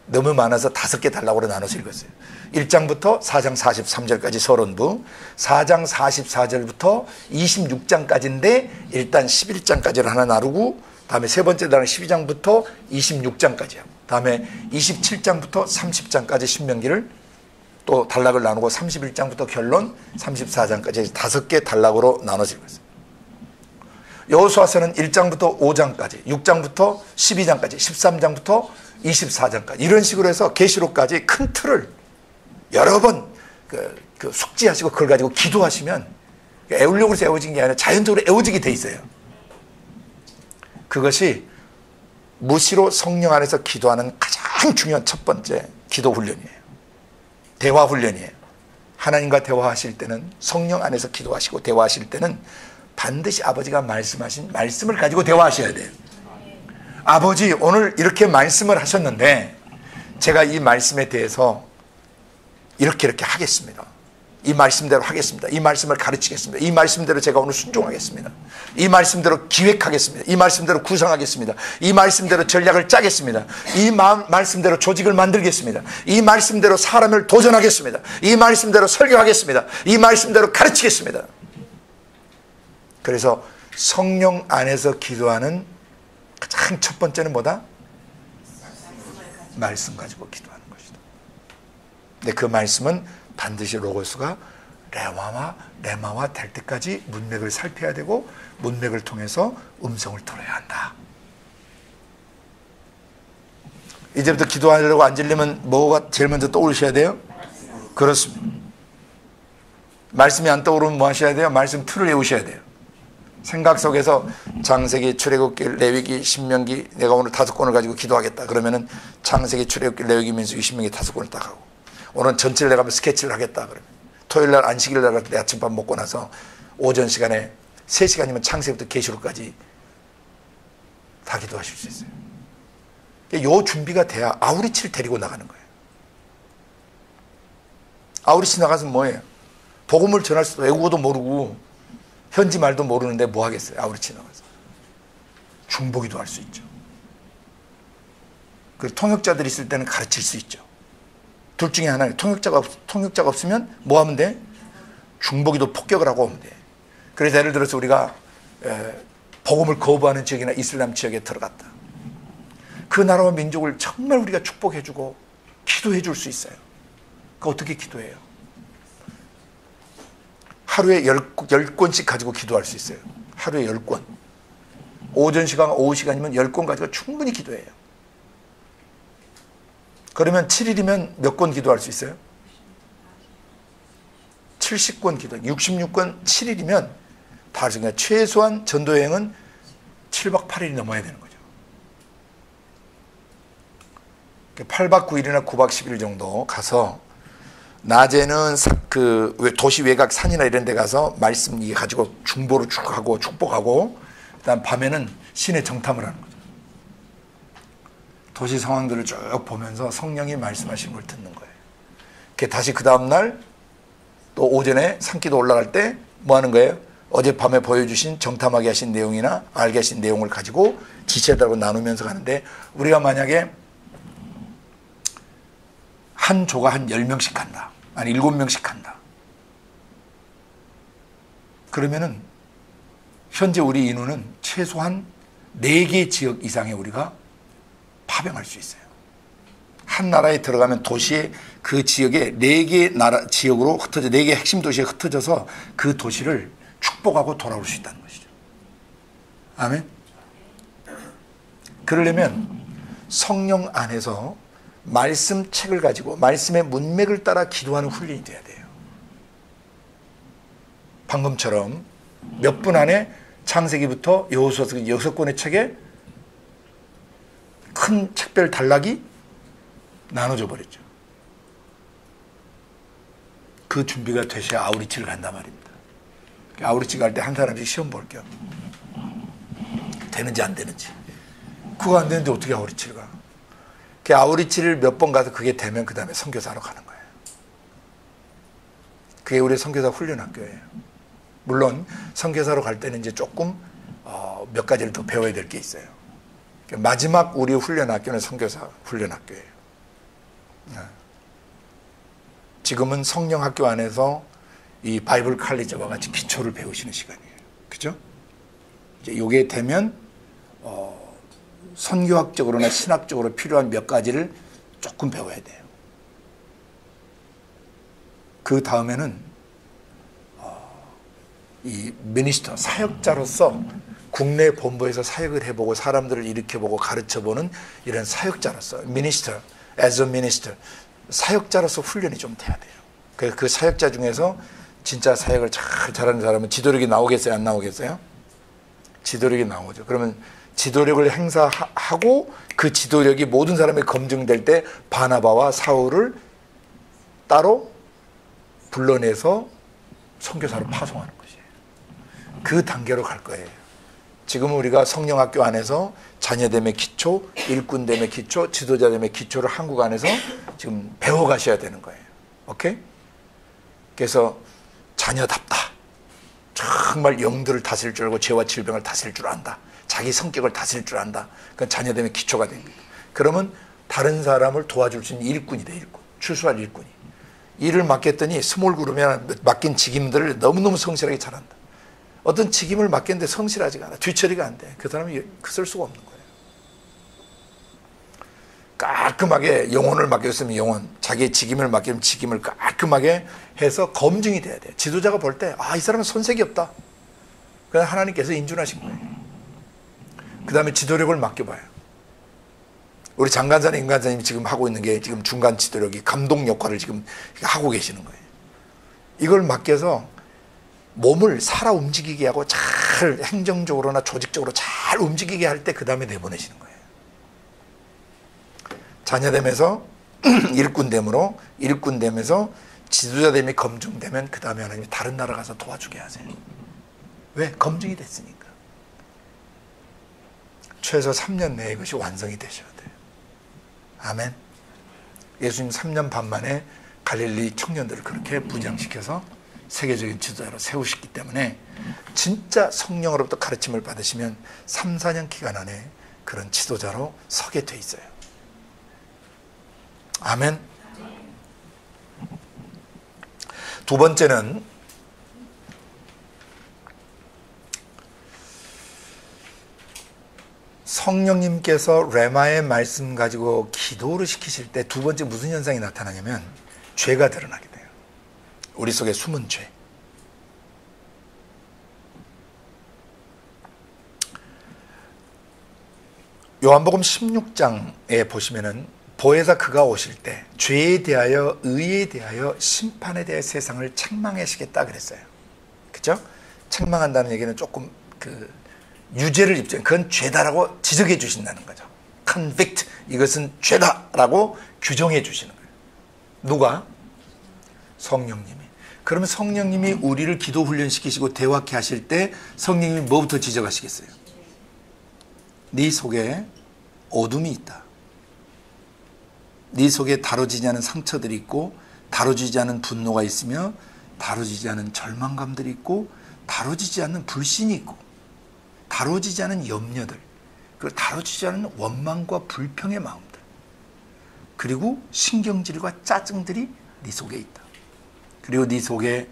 너무 많아서 5개 단락으로 나눠서 읽었어요. 1장부터 4장 43절까지 서론부, 4장 44절부터 26장까지인데 일단 11장까지를 하나 나누고 다음에 세 번째 단락 12장부터 26장까지 하고 다음에 27장부터 30장까지 신명기를 또 단락을 나누고 31장부터 결론 34장까지 5개 단락으로 나눠서 읽었어요. 여호수아서는 1장부터 5장까지, 6장부터 12장까지, 13장부터 24장까지 이런 식으로 해서 계시록까지 큰 틀을 여러 번 숙지하시고 그걸 가지고 기도하시면 애우려고 해서 애워진 게 아니라 자연적으로 애워지게 돼 있어요. 그것이 무시로 성령 안에서 기도하는 가장 중요한 첫 번째 기도 훈련이에요. 대화 훈련이에요. 하나님과 대화하실 때는 성령 안에서 기도하시고 대화하실 때는 반드시 아버지가 말씀하신 말씀을 가지고 대화하셔야 돼요. 아버지 오늘 이렇게 말씀을 하셨는데 제가 이 말씀에 대해서 이렇게 하겠습니다. 이 말씀대로 하겠습니다. 이 말씀을 가르치겠습니다. 이 말씀대로 제가 오늘 순종하겠습니다. 이 말씀대로 기획하겠습니다. 이 말씀대로 구성하겠습니다. 이 말씀대로 전략을 짜겠습니다. 이 말씀대로 조직을 만들겠습니다. 이 말씀대로 사람을 도전하겠습니다. 이 말씀대로 설교하겠습니다. 이 말씀대로 가르치겠습니다. 그래서 성령 안에서 기도하는 가장 첫 번째는 뭐다? 말씀 가지고 기도하는 것이다. 근데 그 말씀은 반드시 로고스가 레마와 될 때까지 문맥을 살펴야 되고 문맥을 통해서 음성을 들어야 한다. 이제부터 기도하려고 앉으려면 뭐가 제일 먼저 떠오르셔야 돼요? 그렇습니다. 말씀이 안 떠오르면 뭐 하셔야 돼요? 말씀 틀을 외우셔야 돼요. 생각 속에서 창세기, 출애굽기, 레위기, 신명기 내가 오늘 5권을 가지고 기도하겠다. 그러면은 창세기, 출애굽기, 레위기, 민수기, 신명기 5권을 딱 하고 오늘은 전체를 내가 스케치를 하겠다. 그러면 토요일 날 안식일 날 내 아침밥 먹고 나서 오전 시간에 3시간이면 창세기부터 계시록까지 다 기도하실 수 있어요. 요 준비가 돼야 아우리치를 데리고 나가는 거예요. 아우리치 나가서 뭐예요? 복음을 전할 수도 외국어도 모르고 현지 말도 모르는데 뭐 하겠어요? 아우리치 나가서 중보기도 할 수 있죠. 그 통역자들이 있을 때는 가르칠 수 있죠. 둘 중에 하나예요. 통역자가 없으면 뭐 하면 돼? 중보기도 폭격을 하고 오면 돼. 그래서 예를 들어서 우리가 복음을 거부하는 지역이나 이슬람 지역에 들어갔다. 그 나라와 민족을 정말 우리가 축복해주고 기도해 줄 수 있어요. 그 어떻게 기도해요? 하루에 10권씩 가지고 기도할 수 있어요. 하루에 10권. 오전 시간, 오후 시간이면 10권 가지고 충분히 기도해요. 그러면 7일이면 몇 권 기도할 수 있어요? 70권 기도, 66권 7일이면 다 그러니까 최소한 전도여행은 7박 8일이 넘어야 되는 거죠. 8박 9일이나 9박 10일 정도 가서 낮에는 그 도시 외곽 산이나 이런 데 가서 말씀 가지고 중보를 쭉 하고 축복하고 그다음 밤에는 신의 정탐을 하는 거죠. 도시 상황들을 쭉 보면서 성령이 말씀하시는 걸 듣는 거예요. 다시 그 다음날 또 오전에 산기도 올라갈 때 뭐 하는 거예요? 어젯밤에 보여주신 정탐하게 하신 내용이나 알게 하신 내용을 가지고 지체들하고 나누면서 가는데 우리가 만약에 한 조가 한 10명씩 간다. 아니 7명씩 간다. 그러면은 현재 우리 인원은 최소한 4개 지역 이상에 우리가 파병할 수 있어요. 한 나라에 들어가면 도시에 그 지역에 4개 나라 지역으로 흩어져 4개 핵심 도시에 흩어져서 그 도시를 축복하고 돌아올 수 있다는 것이죠. 아멘. 그러려면 성령 안에서 말씀 책을 가지고 말씀의 문맥을 따라 기도하는 훈련이 돼야 돼요. 방금처럼 몇 분 안에 창세기부터 여호수아서 6권의 책에 큰 책별 단락이 나눠져 버렸죠. 그 준비가 되셔야 아우리치를 간단 말입니다. 아우리치 갈 때 한 사람씩 시험 볼 겸 되는지 안 되는지. 그거 안 되는데 어떻게 아우리치를 가? 그 아우리치를 몇 번 가서 그게 되면 그 다음에 선교사로 가는 거예요. 그게 우리 선교사 훈련학교예요. 물론 선교사로 갈 때는 이제 조금 몇 가지를 더 배워야 될 게 있어요. 마지막 우리 훈련학교는 선교사 훈련학교예요. 지금은 성령학교 안에서 이 바이블 칼리지와 같이 기초를 배우시는 시간이에요. 그죠? 이제 이게 되면 선교학적으로나 신학적으로 필요한 몇 가지를 조금 배워야 돼요. 그 다음에는 이 미니스터, 사역자로서 국내 본부에서 사역을 해보고 사람들을 일으켜보고 가르쳐보는 이런 사역자로서 미니스터, as a minister, 사역자로서 훈련이 좀 돼야 돼요. 그래서 그 사역자 중에서 진짜 사역을 잘 잘하는 사람은 지도력이 나오겠어요? 안 나오겠어요? 지도력이 나오죠. 그러면 지도력을 행사하고 그 지도력이 모든 사람이 검증될 때 바나바와 사울을 따로 불러내서 선교사로 파송하는 것이에요. 그 단계로 갈 거예요. 지금 우리가 성령학교 안에서 자녀됨의 기초, 일꾼됨의 기초, 지도자됨의 기초를 한국 안에서 지금 배워가셔야 되는 거예요. 오케이? 그래서 자녀답다. 정말 영들을 다스릴 줄 알고 죄와 질병을 다스릴 줄 안다. 자기 성격을 다스릴 줄 안다. 그건 자녀됨의 기초가 됩니다. 그러면 다른 사람을 도와줄 수 있는 일꾼이 돼, 일꾼. 출소할 일꾼이. 일을 맡겼더니 스몰 그룹에 맡긴 직임들을 너무너무 성실하게 잘한다. 어떤 직임을 맡겼는데 성실하지가 않아. 뒤처리가 안 돼. 그 사람이 쓸 수가 없는 거예요. 깔끔하게 영혼을 맡겼으면 영혼, 자기의 직임을 맡기면 직임을 깔끔하게 해서 검증이 돼야 돼요. 지도자가 볼 때, 이 사람은 손색이 없다. 그래서 하나님께서 인준하신 거예요. 그 다음에 지도력을 맡겨봐요. 우리 장관사님, 임관사님이 지금 하고 있는 게 지금 중간 지도력이 감독 역할을 지금 하고 계시는 거예요. 이걸 맡겨서 몸을 살아 움직이게 하고 잘 행정적으로나 조직적으로 잘 움직이게 할 때 그 다음에 내보내시는 거예요. 자녀됨에서 일꾼됨으로, 일꾼됨에서 지도자됨이 검증되면 그 다음에 하나님이 다른 나라 가서 도와주게 하세요. 왜? 검증이 됐으니까. 최소 3년 내에 이것이 완성이 되셔야 돼요. 아멘. 예수님 3년 반 만에 갈릴리 청년들을 그렇게 부장시켜서 세계적인 지도자로 세우셨기 때문에 진짜 성령으로부터 가르침을 받으시면 3, 4년 기간 안에 그런 지도자로 서게 돼 있어요. 아멘. 두 번째는 성령님께서 레마의 말씀 가지고 기도를 시키실 때 두 번째 무슨 현상이 나타나냐면 죄가 드러나게 돼요. 우리 속에 숨은 죄. 요한복음 16장에 보시면은 보혜사 그가 오실 때 죄에 대하여 의에 대하여 심판에 대해 세상을 책망하시겠다 그랬어요. 그죠? 책망한다는 얘기는 조금 유죄를 입증, 그건 죄다라고 지적해 주신다는 거죠. convict, 이것은 죄다라고 규정해 주시는 거예요. 누가? 성령님이. 그러면 성령님이 우리를 기도 훈련시키시고 대화케 하실 때 성령님이 뭐부터 지적하시겠어요? 네 속에 어둠이 있다. 네 속에 다뤄지지 않은 상처들이 있고 다뤄지지 않은 분노가 있으며 다뤄지지 않은 절망감들이 있고 다뤄지지 않는 불신이 있고 다뤄지지 않은 염려들, 그리고 다뤄지지 않은 원망과 불평의 마음들, 그리고 신경질과 짜증들이 네 속에 있다. 그리고 네 속에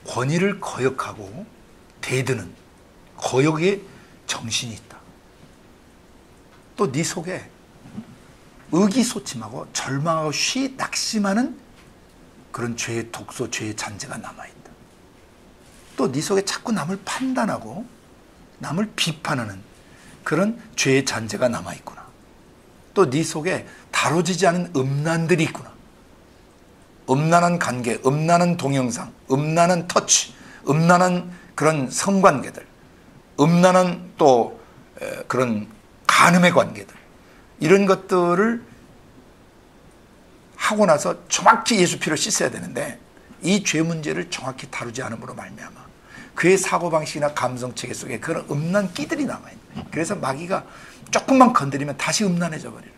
권위를 거역하고 대드는 거역의 정신이 있다. 또 네 속에 의기소침하고 절망하고 쉬 낙심하는 그런 죄의 독소, 죄의 잔재가 남아있다. 또 네 속에 자꾸 남을 판단하고 남을 비판하는 그런 죄의 잔재가 남아있구나. 또 네 속에 다뤄지지 않은 음란들이 있구나. 음란한 관계, 음란한 동영상, 음란한 터치, 음란한 그런 성관계들, 음란한 또 그런 간음의 관계들, 이런 것들을 하고 나서 정확히 예수 피로 씻어야 되는데 이 죄 문제를 정확히 다루지 않음으로 말미암아 그의 사고방식이나 감성체계 속에 그런 음란 끼들이 남아있는 거예요. 그래서 마귀가 조금만 건드리면 다시 음란해져 버려요.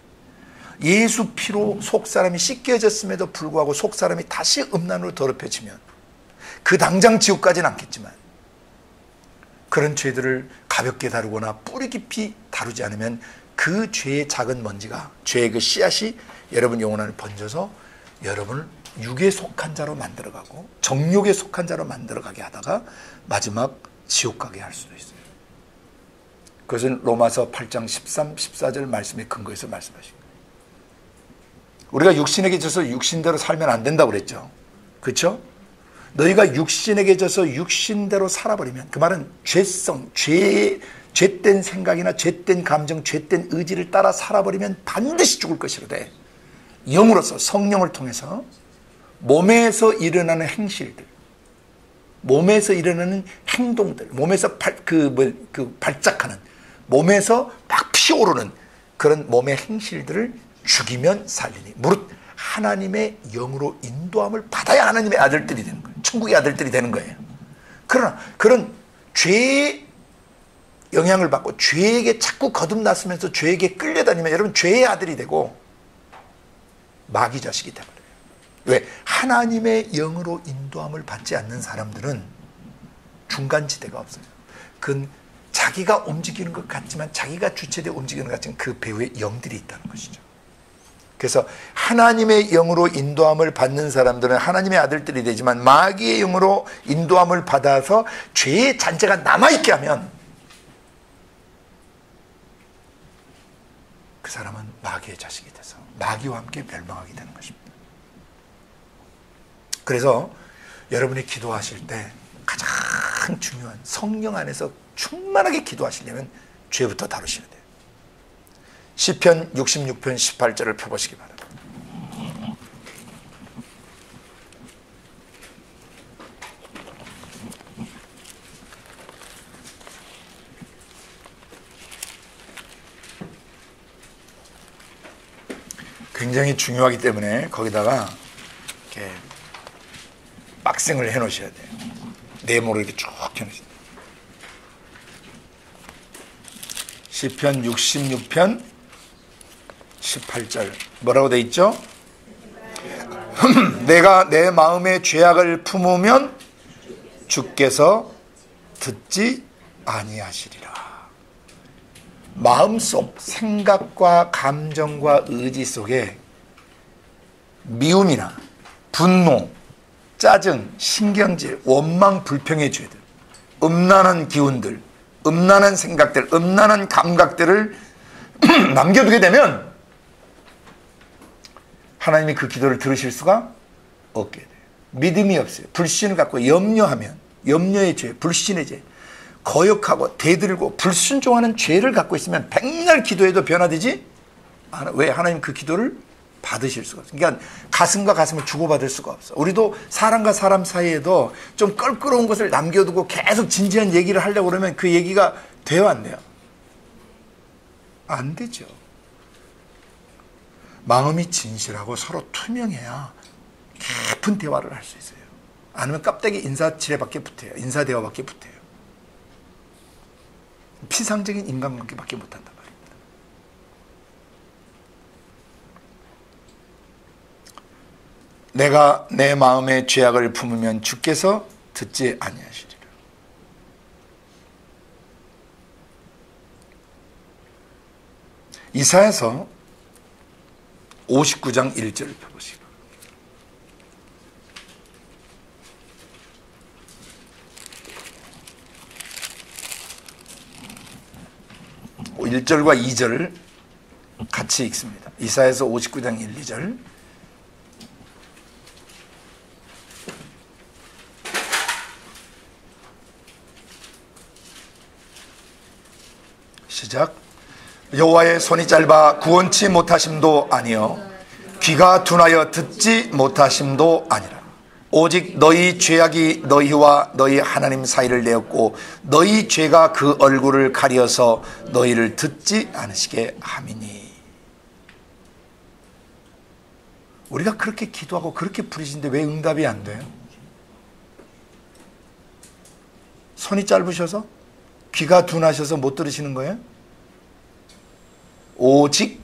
예수 피로 속사람이 씻겨졌음에도 불구하고 속사람이 다시 음란으로 더럽혀지면 그 당장 지옥 가지는 않겠지만 그런 죄들을 가볍게 다루거나 뿌리 깊이 다루지 않으면 그 죄의 작은 먼지가, 죄의 그 씨앗이 여러분 영혼 안에 번져서 여러분을 육에 속한 자로 만들어가고 정욕에 속한 자로 만들어가게 하다가 마지막 지옥 가게 할 수도 있어요. 그것은 로마서 8장 13, 14절 말씀에 근거해서 말씀하신 거예요. 우리가 육신에게 져서 육신대로 살면 안 된다고 그랬죠. 그렇죠? 너희가 육신에게 져서 육신대로 살아버리면, 그 말은 죄성, 죄된 생각이나 죄된 감정, 죄된 의지를 따라 살아버리면 반드시 죽을 것이로되, 영으로서 성령을 통해서 몸에서 일어나는 행실들, 몸에서 일어나는 행동들, 몸에서 발작하는, 몸에서 막 피어오르는 그런 몸의 행실들을 죽이면 살리니, 무릇 하나님의 영으로 인도함을 받아야 하나님의 아들들이 되는 거예요. 천국의 아들들이 되는 거예요. 그러나 그런 죄의 영향을 받고 죄에게 자꾸 거듭났으면서 죄에게 끌려다니면 여러분 죄의 아들이 되고 마귀 자식이 되버려요. 왜? 하나님의 영으로 인도함을 받지 않는 사람들은 중간지대가 없어요. 그건 자기가 움직이는 것 같지만, 자기가 주체되어 움직이는 것 같지만 그 배후에 영들이 있다는 것이죠. 그래서 하나님의 영으로 인도함을 받는 사람들은 하나님의 아들들이 되지만, 마귀의 영으로 인도함을 받아서 죄의 잔재가 남아있게 하면 그 사람은 마귀의 자식이 돼서 마귀와 함께 멸망하게 되는 것입니다. 그래서 여러분이 기도하실 때 가장 중요한, 성령 안에서 충만하게 기도하시려면 죄부터 다루셔야 돼요. 시편 66편 18절을 펴보시기 바랍니다. 굉장히 중요하기 때문에 거기다가 이렇게 박싱을 해 놓으셔야 돼요. 네모로 이렇게 쭉 해 놓으셔야 돼요. 시편 66편 18절 뭐라고 돼 있죠? 내가 내 마음의 죄악을 품으면 주께서 듣지 아니하시리라. 마음속 생각과 감정과 의지 속에 미움이나 분노, 짜증, 신경질, 원망, 불평의 죄들, 음란한 기운들, 음란한 생각들, 음란한 감각들을 남겨두게 되면 하나님이 그 기도를 들으실 수가 없게 돼요. 믿음이 없어요. 불신을 갖고 염려하면, 염려의 죄, 불신의 죄, 거역하고 대들고 불순종하는 죄를 갖고 있으면 백날 기도해도 변화되지 않아. 왜? 하나님 그 기도를 받으실 수가 없어요. 그러니까 가슴과 가슴을 주고받을 수가 없어. 우리도 사람과 사람 사이에도 좀 껄끄러운 것을 남겨두고 계속 진지한 얘기를 하려고 그러면 그 얘기가 돼요, 안 돼요? 안 되죠. 마음이 진실하고 서로 투명해야 깊은 대화를 할 수 있어요. 아니면 껍데기 인사치레밖에 붙어요. 인사대화밖에 붙어요. 피상적인 인간관계밖에 못한단 말입니다. 내가 내 마음의 죄악을 품으면 주께서 듣지 아니하시리라. 이사야서 59장 1절을 펴보시고 1절과 2절을 같이 읽습니다. 이사야서 59장 1, 2절. 시작. 여호와의 손이 짧아 구원치 못하심도 아니요 귀가 둔하여 듣지 못하심도 아니라 오직 너희 죄악이 너희와 너희 하나님 사이를 내었고 너희 죄가 그 얼굴을 가려서 너희를 듣지 않으시게 함이니. 우리가 그렇게 기도하고 그렇게 부르시는데 왜 응답이 안 돼요? 손이 짧으셔서? 귀가 둔하셔서 못 들으시는 거예요? 오직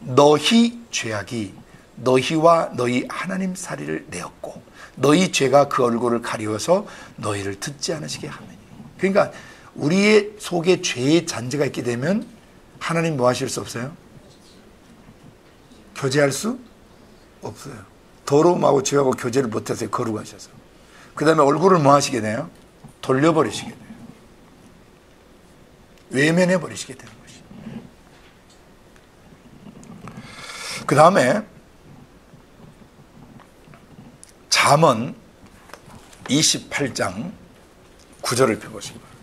너희 죄악이 너희와 너희 하나님 사이를 내었고 너희 죄가 그 얼굴을 가리워서 너희를 듣지 않으시게 하느니. 그러니까 우리의 속에 죄의 잔재가 있게 되면 하나님 뭐 하실 수 없어요? 교제할 수 없어요. 더러움하고 죄하고 교제를 못해서 거룩하셔서. 그 다음에 얼굴을 뭐 하시게 돼요? 돌려버리시게 돼요. 외면해버리시게 되는 것이죠. 그 다음에 잠언 28장 9절을 펴보시기 바랍니다.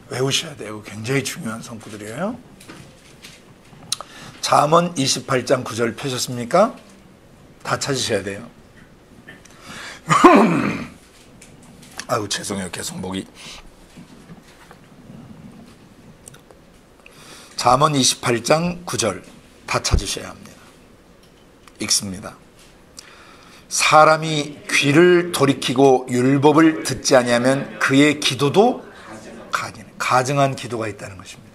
외우셔야 돼요. 굉장히 중요한 성구들이에요. 잠언 28장 9절 펴셨습니까? 다 찾으셔야 돼요. 아유, 죄송해요. 계속 목이. 잠언 28장 9절 다 찾으셔야 합니다. 읽습니다. 사람이 귀를 돌이키고 율법을 듣지 아니하면 그의 기도도 가증한 기도가 있다는 것입니다.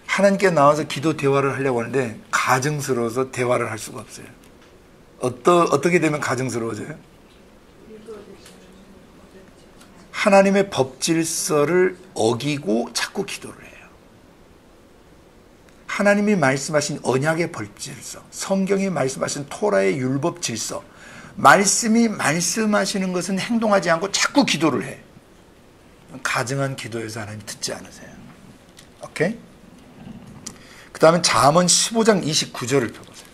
하나님께 나와서 기도 대화를 하려고 하는데 가증스러워서 대화를 할 수가 없어요. 어떻게 되면 가증스러워져요? 하나님의 법 질서를 어기고 자꾸 기도를 해요. 하나님이 말씀하신 언약의 법 질서, 성경이 말씀하신 토라의 율법 질서, 말씀이 말씀하시는 것은 행동하지 않고 자꾸 기도를 해. 가증한 기도에서 하나님 듣지 않으세요. 오케이? 그 다음에 잠언 15장 29절을 펴보세요.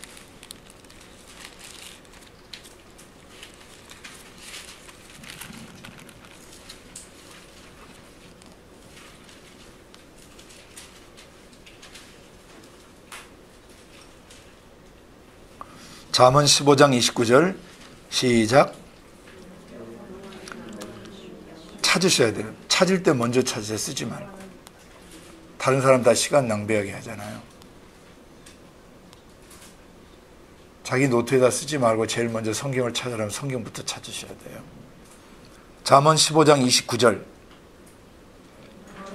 잠언 15장 29절 시작. 찾으셔야 돼요. 찾을 때 먼저 찾으세요. 쓰지 말고. 다른 사람 다 시간 낭비하게 하잖아요. 자기 노트에다 쓰지 말고 제일 먼저 성경을 찾으라면 성경부터 찾으셔야 돼요. 잠언 15장 29절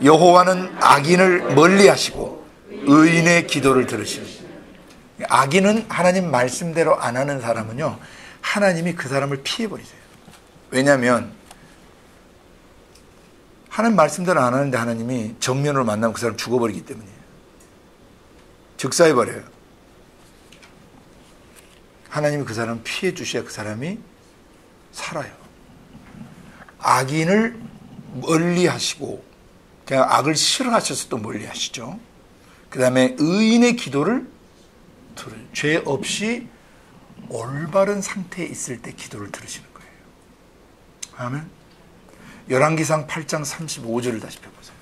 여호와는 악인을 멀리하시고 의인의 기도를 들으십니다. 악인은 하나님 말씀대로 안 하는 사람은요, 하나님이 그 사람을 피해버리세요. 왜냐하면 하나님 말씀대로 안 하는데 하나님이 정면으로 만나면 그 사람 죽어버리기 때문이에요. 즉사해버려요. 하나님이 그 사람을 피해 주셔야 그 사람이 살아요. 악인을 멀리 하시고, 그냥 악을 싫어하셔서 또 멀리 하시죠. 그 다음에 의인의 기도를 들어요. 죄 없이 올바른 상태에 있을 때 기도를 들으시는 거예요. 아멘. 열왕기상 8장 35절을 다시 펴보세요.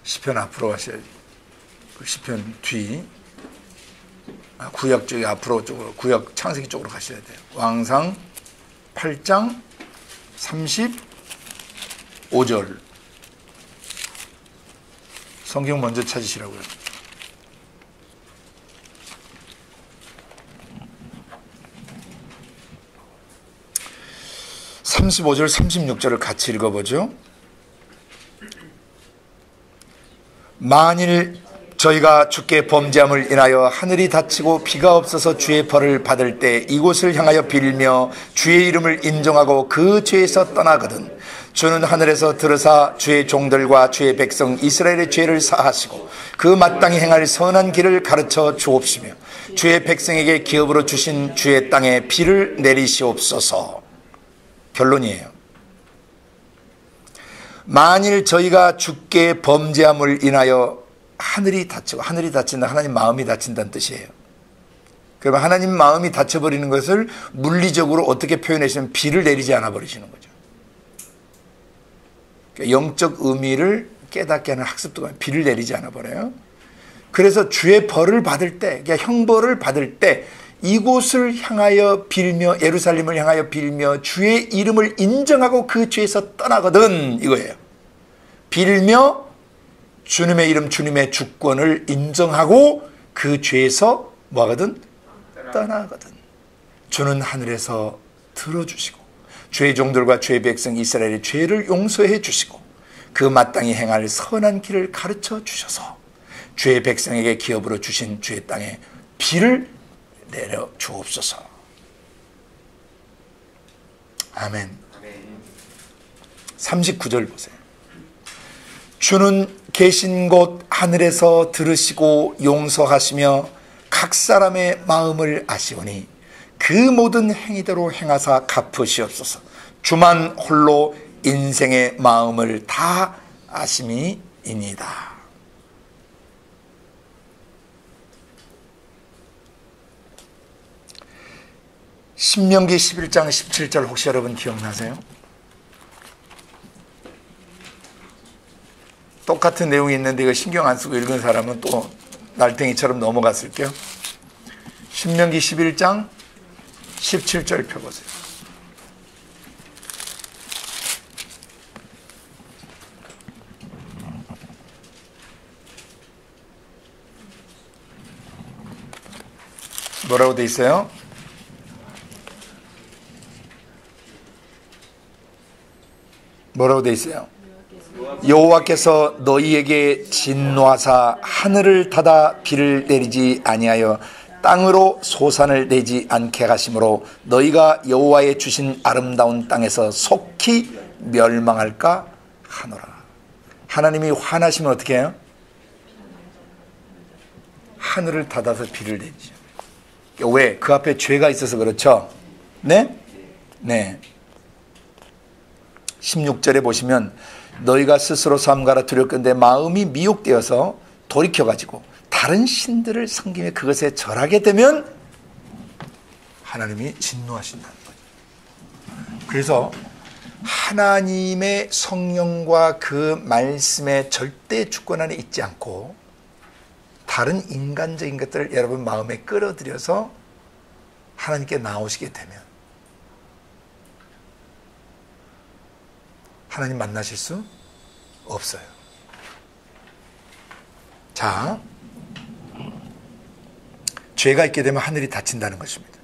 시편 앞으로 가셔야지. 그 시편 뒤, 구약 쪽이 앞으로 쪽으로, 구약 창세기 쪽으로 가셔야 돼요. 왕상 8장 35절. 성경 먼저 찾으시라고요. 35절, 36절을 같이 읽어보죠. 만일 저희가 주께 범죄함을 인하여 하늘이 닫히고 비가 없어서 주의 벌을 받을 때 이곳을 향하여 빌며 주의 이름을 인정하고 그 죄에서 떠나거든 주는 하늘에서 들으사 주의 종들과 주의 백성 이스라엘의 죄를 사하시고 그 마땅히 행할 선한 길을 가르쳐 주옵시며 주의 백성에게 기업으로 주신 주의 땅에 비를 내리시옵소서. 결론이에요. 만일 저희가 주께 범죄함을 인하여 하늘이 닫히고, 하늘이 닫힌다, 하나님 마음이 닫힌다는 뜻이에요. 그러면 하나님 마음이 닫혀버리는 것을 물리적으로 어떻게 표현하시면 비를 내리지 않아 버리시는 거죠. 그러니까 영적 의미를 깨닫게 하는 학습도 비를 내리지 않아 버려요. 그래서 주의 벌을 받을 때, 그러니까 형벌을 받을 때 이곳을 향하여 빌며, 예루살렘을 향하여 빌며 주의 이름을 인정하고 그 죄에서 떠나거든, 이거예요. 빌며 주님의 이름, 주님의 주권을 인정하고 그 죄에서 뭐하거든? 떠나거든. 주는 하늘에서 들어주시고 주의 종들과 주의 백성 이스라엘의 죄를 용서해 주시고 그 마땅히 행할 선한 길을 가르쳐 주셔서 주의 백성에게 기업으로 주신 주의 땅에 비를 내려 주옵소서. 아멘. 39절 보세요. 주는 계신 곳 하늘에서 들으시고 용서하시며 각 사람의 마음을 아시오니 그 모든 행위대로 행하사 갚으시옵소서. 주만 홀로 인생의 마음을 다 아심이니이다. 신명기 11장 17절 혹시 여러분 기억나세요? 똑같은 내용이 있는데 이거 신경 안 쓰고 읽은 사람은 또 날탱이처럼 넘어갔을게요. 신명기 11장 17절 펴보세요. 뭐라고 돼 있어요? 뭐라고 돼 있어요? 여호와께서 너희에게 진노하사 하늘을 닫아 비를 내리지 아니하여 땅으로 소산을 내지 않게 하심으로 너희가 여호와의 주신 아름다운 땅에서 속히 멸망할까 하노라. 하나님이 화나시면 어떻게 해요? 하늘을 닫아서 비를 내리죠. 왜? 그 앞에 죄가 있어서 그렇죠? 네? 네. 16절에 보시면 너희가 스스로 삼가라 두렵건대 마음이 미혹되어서 돌이켜가지고 다른 신들을 섬기며 그것에 절하게 되면 하나님이 진노하신다는 거죠. 그래서 하나님의 성령과 그 말씀의 절대 주권 안에 있지 않고 다른 인간적인 것들을 여러분 마음에 끌어들여서 하나님께 나오시게 되면 하나님 만나실 수 없어요. 자, 죄가 있게 되면 하늘이 닫힌다는 것입니다.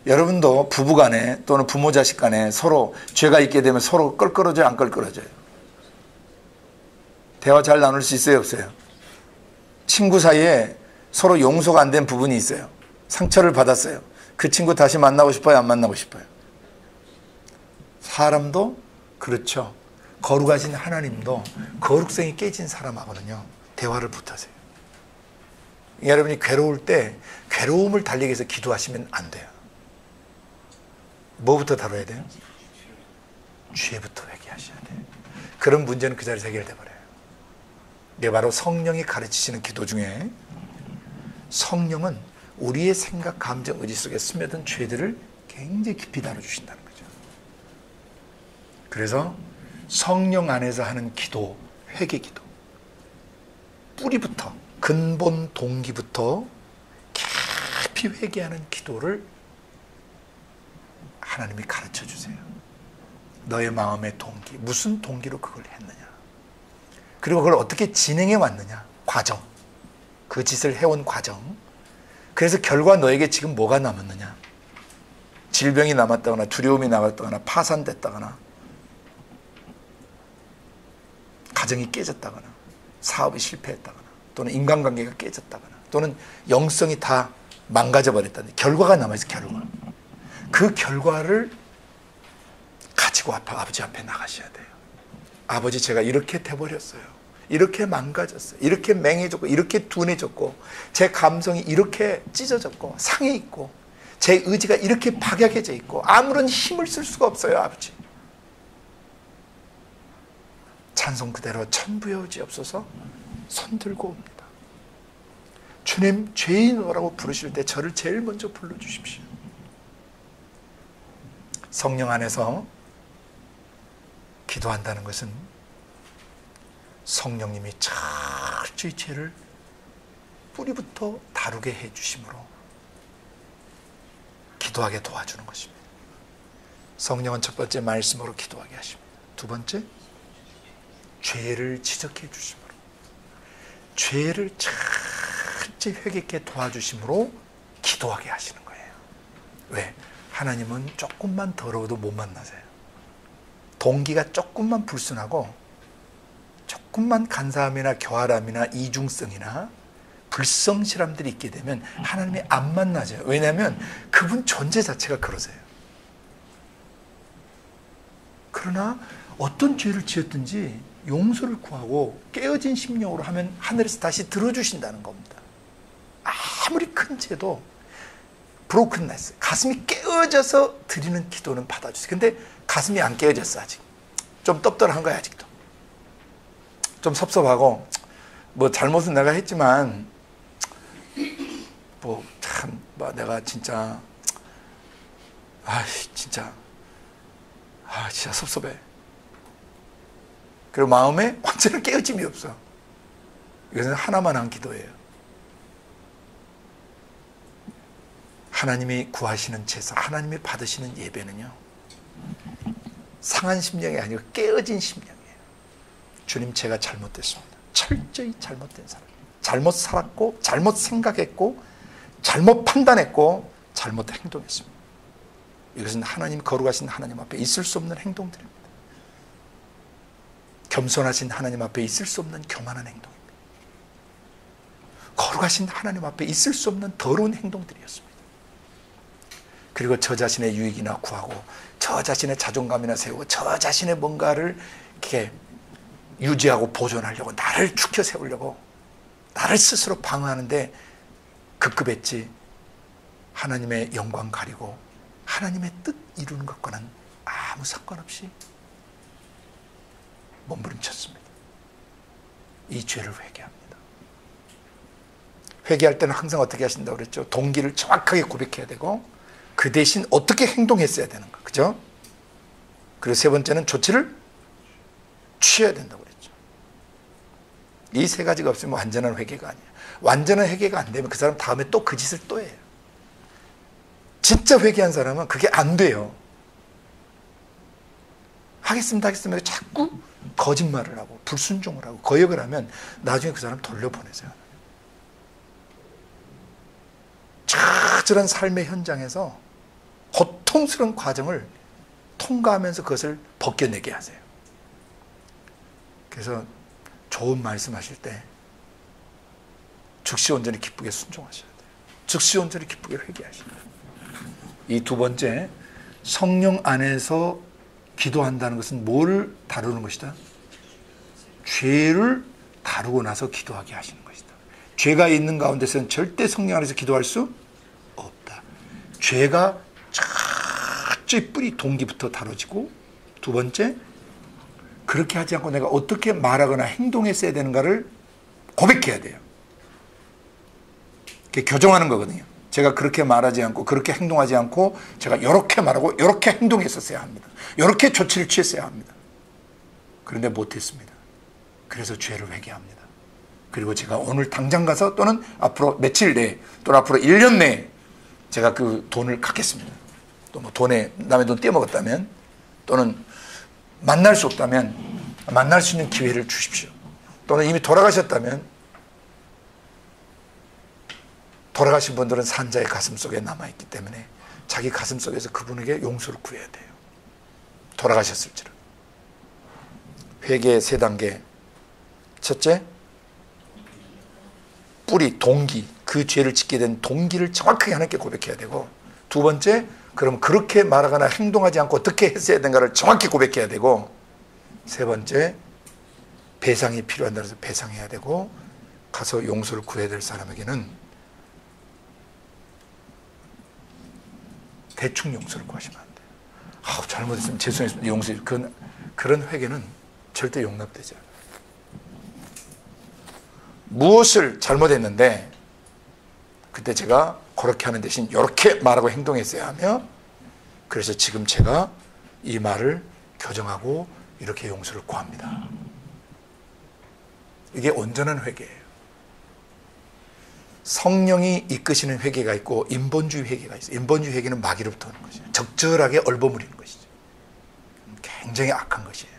여러분도 부부간에 또는 부모 자식 간에 서로 죄가 있게 되면 서로 껄끄러져요, 안 껄끄러져요? 대화 잘 나눌 수 있어요, 없어요? 친구 사이에 서로 용서가 안 된 부분이 있어요. 상처를 받았어요. 그 친구 다시 만나고 싶어요, 안 만나고 싶어요? 사람도 그렇죠. 거룩하신 하나님도 거룩성이 깨진 사람하고는요 대화를 못하세요. 여러분이 괴로울 때 괴로움을 달리기 위해서 기도하시면 안 돼요. 뭐부터 다뤄야 돼요? 죄부터 회개하셔야 돼요. 그런 문제는 그 자리에서 해결돼 버려요. 이게 바로 성령이 가르치시는 기도 중에 성령은 우리의 생각, 감정, 의지 속에 스며든 죄들을 굉장히 깊이 다뤄주신다는 거죠. 그래서 성령 안에서 하는 기도, 회개 기도, 뿌리부터 근본 동기부터 깊이 회개하는 기도를 하나님이 가르쳐 주세요. 너의 마음의 동기, 무슨 동기로 그걸 했느냐, 그리고 그걸 어떻게 진행해 왔느냐, 과정, 그 짓을 해온 과정. 그래서 결과 너에게 지금 뭐가 남았느냐, 질병이 남았다거나 두려움이 남았다거나 파산됐다거나 가정이 깨졌다거나 사업이 실패했다거나 또는 인간관계가 깨졌다거나 또는 영성이 다 망가져 버렸다는 결과가 남아있어요. 결과. 그 결과를 가지고 아버지 앞에 나가셔야 돼요. 아버지, 제가 이렇게 돼버렸어요. 이렇게 망가졌어요. 이렇게 맹해졌고 이렇게 둔해졌고 제 감성이 이렇게 찢어졌고 상해 있고 제 의지가 이렇게 박약해져 있고 아무런 힘을 쓸 수가 없어요. 아버지, 찬송 그대로 천부여지옵소서. 손 들고 옵니다. 주님, 죄인이라고 부르실 때 저를 제일 먼저 불러주십시오. 성령 안에서 기도한다는 것은 성령님이 철저히 죄를 뿌리부터 다루게 해주심으로 기도하게 도와주는 것입니다. 성령은 첫 번째 말씀으로 기도하게 하십니다. 두 번째, 죄를 지적해 주심으로, 죄를 철저히 회개케 도와주심으로 기도하게 하시는 거예요. 왜? 하나님은 조금만 더러워도 못 만나세요. 동기가 조금만 불순하고 조금만 간사함이나 교활함이나 이중성이나 불성실함들이 있게 되면 하나님이 안 만나져요. 왜냐하면 그분 존재 자체가 그러세요. 그러나 어떤 죄를 지었든지 용서를 구하고 깨어진 심령으로 하면 하늘에서 다시 들어주신다는 겁니다. 아무리 큰 죄도 브로큰네스, 가슴이 깨어져서 드리는 기도는 받아주세요. 근데 가슴이 안 깨어졌어. 아직 좀 떡떡한 거야. 아직도 좀 섭섭하고, 뭐 잘못은 내가 했지만 뭐 참 내가 진짜 진짜 섭섭해. 그리고 마음에 완전히 깨어짐이 없어. 이것은 하나만 한 기도예요. 하나님이 구하시는 제사, 하나님이 받으시는 예배는요, 상한 심령이 아니고 깨어진 심령이에요. 주님, 제가 잘못됐습니다. 철저히 잘못된 사람, 잘못 살았고, 잘못 생각했고, 잘못 판단했고, 잘못 행동했습니다. 이것은 하나님, 거룩하신 하나님 앞에 있을 수 없는 행동들입니다. 겸손하신 하나님 앞에 있을 수 없는 교만한 행동입니다. 거룩하신 하나님 앞에 있을 수 없는 더러운 행동들이었습니다. 그리고 저 자신의 유익이나 구하고, 저 자신의 자존감이나 세우고, 저 자신의 뭔가를 이렇게 유지하고 보존하려고, 나를 죽여 세우려고, 나를 스스로 방어하는데 급급했지, 하나님의 영광 가리고 하나님의 뜻 이루는 것과는 아무 상관없이 몸부림쳤습니다. 이 죄를 회개합니다. 회개할 때는 항상 어떻게 하신다고 그랬죠? 동기를 정확하게 고백해야 되고, 그 대신 어떻게 행동했어야 되는 거, 그죠? 그리고 세 번째는 조치를 취해야 된다고 그랬죠. 이 세 가지가 없으면 완전한 회개가 아니에요. 완전한 회개가 안 되면 그 사람 다음에 또 그 짓을 또 해요. 진짜 회개한 사람은 그게 안 돼요. 하겠습니다 자꾸 거짓말을 하고 불순종을 하고 거역을 하면 나중에 그 사람 돌려보내세요. 저런 삶의 현장에서 고통스러운 과정을 통과하면서 그것을 벗겨내게 하세요. 그래서 좋은 말씀하실 때 즉시 온전히 기쁘게 순종하셔야 돼요. 즉시 온전히 기쁘게 회개하셔야 돼요. 이 두 번째, 성령 안에서 기도한다는 것은 뭐를 다루는 것이다? 죄를 다루고 나서 기도하게 하시는 것이다. 죄가 있는 가운데서는 절대 성령 안에서 기도할 수 없다. 죄가 철저히 뿌리 동기부터 다뤄지고, 두 번째, 그렇게 하지 않고 내가 어떻게 말하거나 행동했어야 되는가를 고백해야 돼요. 그게 교정하는 거거든요. 제가 그렇게 말하지 않고 그렇게 행동하지 않고 제가 이렇게 말하고 이렇게 행동했었어야 합니다. 이렇게 조치를 취했어야 합니다. 그런데 못했습니다. 그래서 죄를 회개합니다. 그리고 제가 오늘 당장 가서, 또는 앞으로 며칠 내에, 또는 앞으로 1년 내에 제가 그 돈을 갚겠습니다. 또 뭐 돈에 남의 돈 떼먹었다면, 또는 만날 수 없다면 만날 수 있는 기회를 주십시오. 또는 이미 돌아가셨다면, 돌아가신 분들은 산자의 가슴 속에 남아있기 때문에 자기 가슴 속에서 그분에게 용서를 구해야 돼요. 돌아가셨을지라. 회개의 세 단계. 첫째, 뿌리, 동기, 그 죄를 짓게 된 동기를 정확하게 하나님께 고백해야 되고, 두 번째, 그럼 그렇게 말하거나 행동하지 않고 어떻게 했어야 되는가를 정확히 고백해야 되고, 세 번째, 배상이 필요한다고 해서 배상해야 되고, 가서 용서를 구해야 될 사람에게는 대충 용서를 구하시면 안 돼요. 잘못했으면 죄송했습니다. 용서해. 그런 회개는 절대 용납되지 않아요. 무엇을 잘못했는데 그때 제가 그렇게 하는 대신 이렇게 말하고 행동했어야 하며, 그래서 지금 제가 이 말을 교정하고 이렇게 용서를 구합니다. 이게 온전한 회개예요. 성령이 이끄시는 회개가 있고 인본주의 회개가 있어요. 인본주의 회개는 마귀로부터 오는 것이에요. 적절하게 얼버무리는 것이죠. 굉장히 악한 것이에요.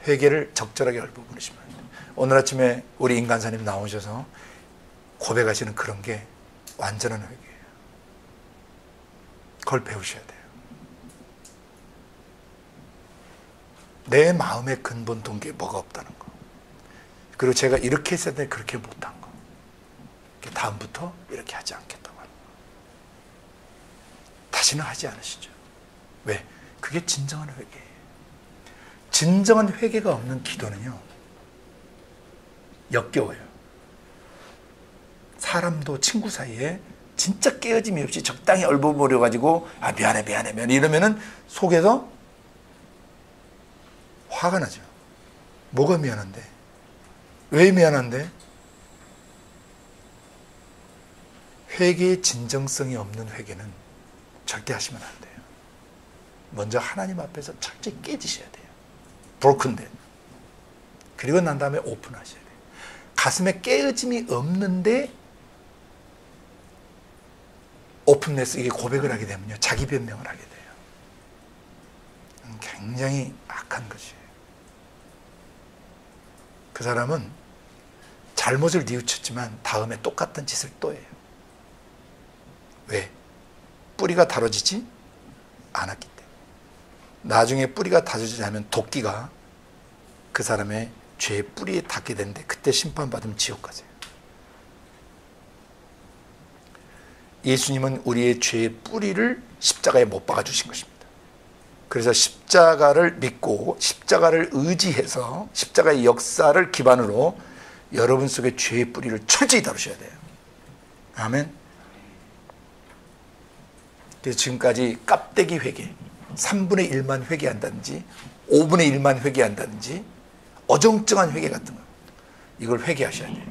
회개를 적절하게 얼버무리시면 안 돼요. 오늘 아침에 우리 인간사님 나오셔서 고백하시는 그런 게 완전한 회개예요. 그걸 배우셔야 돼요. 내 마음의 근본 동기에 뭐가 없다는 거. 그리고 제가 이렇게 했을 때 그렇게 못한 거. 다음부터 이렇게 하지 않겠다고 하는 거. 다시는 하지 않으시죠. 왜? 그게 진정한 회개예요. 진정한 회개가 없는 기도는요, 역겨워요. 사람도 친구 사이에 진짜 깨어짐이 없이 적당히 얼버무려가지고 미안해 이러면은 속에서 화가 나죠. 뭐가 미안한데? 왜 미안한데? 회개의 진정성이 없는 회개는 절대 하시면 안 돼요. 먼저 하나님 앞에서 철저히 깨지셔야 돼요. broken dead. 그리고 난 다음에 오픈하셔야 돼요. 가슴에 깨어짐이 없는데 오픈네스, 이게 고백을 하게 되면요, 자기 변명을 하게 돼요. 굉장히 악한 것이에요. 그 사람은 잘못을 뉘우쳤지만 다음에 똑같은 짓을 또 해요. 왜? 뿌리가 다뤄지지 않았기 때문에. 나중에 뿌리가 다뤄지지 않으면 도끼가 그 사람의 죄의 뿌리에 닿게 되는데 그때 심판받으면 지옥 가세요. 예수님은 우리의 죄의 뿌리를 십자가에 못 박아 주신 것입니다. 그래서 십자가를 믿고 십자가를 의지해서 십자가의 역사를 기반으로 여러분 속의 죄의 뿌리를 철저히 다루셔야 돼요. 아멘. 그래서 지금까지 깝대기 회개, 3분의 1만 회개한다든지 5분의 1만 회개한다든지 어정쩡한 회개 같은 거, 이걸 회개하셔야 돼요.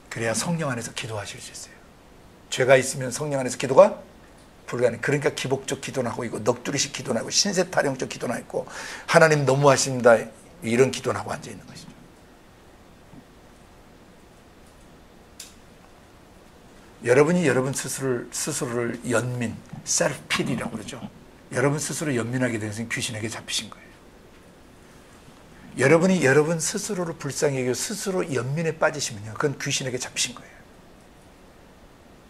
그래야 성령 안에서 기도하실 수 있어요. 죄가 있으면 성령 안에서 기도가 불가능. 그러니까 기복적 기도나 하고 있고, 넋두리식 기도나 하고, 신세타령적 기도나 있고, 하나님 너무하십니다, 이런 기도나 하고 앉아 있는 것이죠. 여러분이 여러분 스스로를 연민, 셀프필이라고 그러죠. 여러분 스스로 연민하게 되는 것은 귀신에게 잡히신 거예요. 여러분이 여러분 스스로를 불쌍히 여기고 스스로 연민에 빠지시면요, 그건 귀신에게 잡히신 거예요.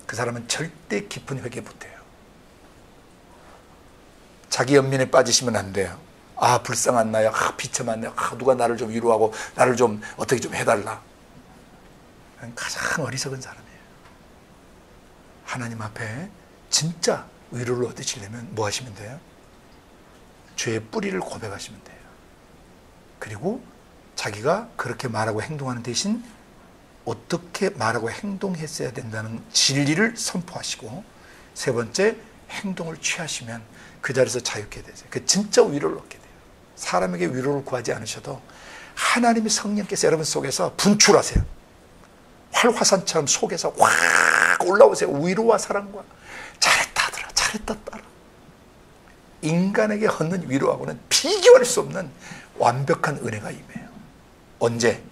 그 사람은 절대 깊은 회개 못해요. 자기 연민에 빠지시면 안 돼요. 불쌍한 나야, 비참한 나야, 누가 나를 좀 위로하고 나를 좀 어떻게 좀 해달라. 가장 어리석은 사람이에요. 하나님 앞에 진짜 위로를 얻으시려면 뭐 하시면 돼요? 죄의 뿌리를 고백하시면 돼요. 그리고 자기가 그렇게 말하고 행동하는 대신 어떻게 말하고 행동했어야 된다는 진리를 선포하시고, 세 번째, 행동을 취하시면 그 자리에서 자유케 되세요. 그 진짜 위로를 얻게 돼요. 사람에게 위로를 구하지 않으셔도 하나님의 성령께서 여러분 속에서 분출하세요. 활화산처럼 속에서 확 올라오세요. 위로와 사랑과. 잘했다 아들아, 잘했다 딸아. 인간에게 얻는 위로하고는 비교할 수 없는 완벽한 은혜가 임해요. 언제?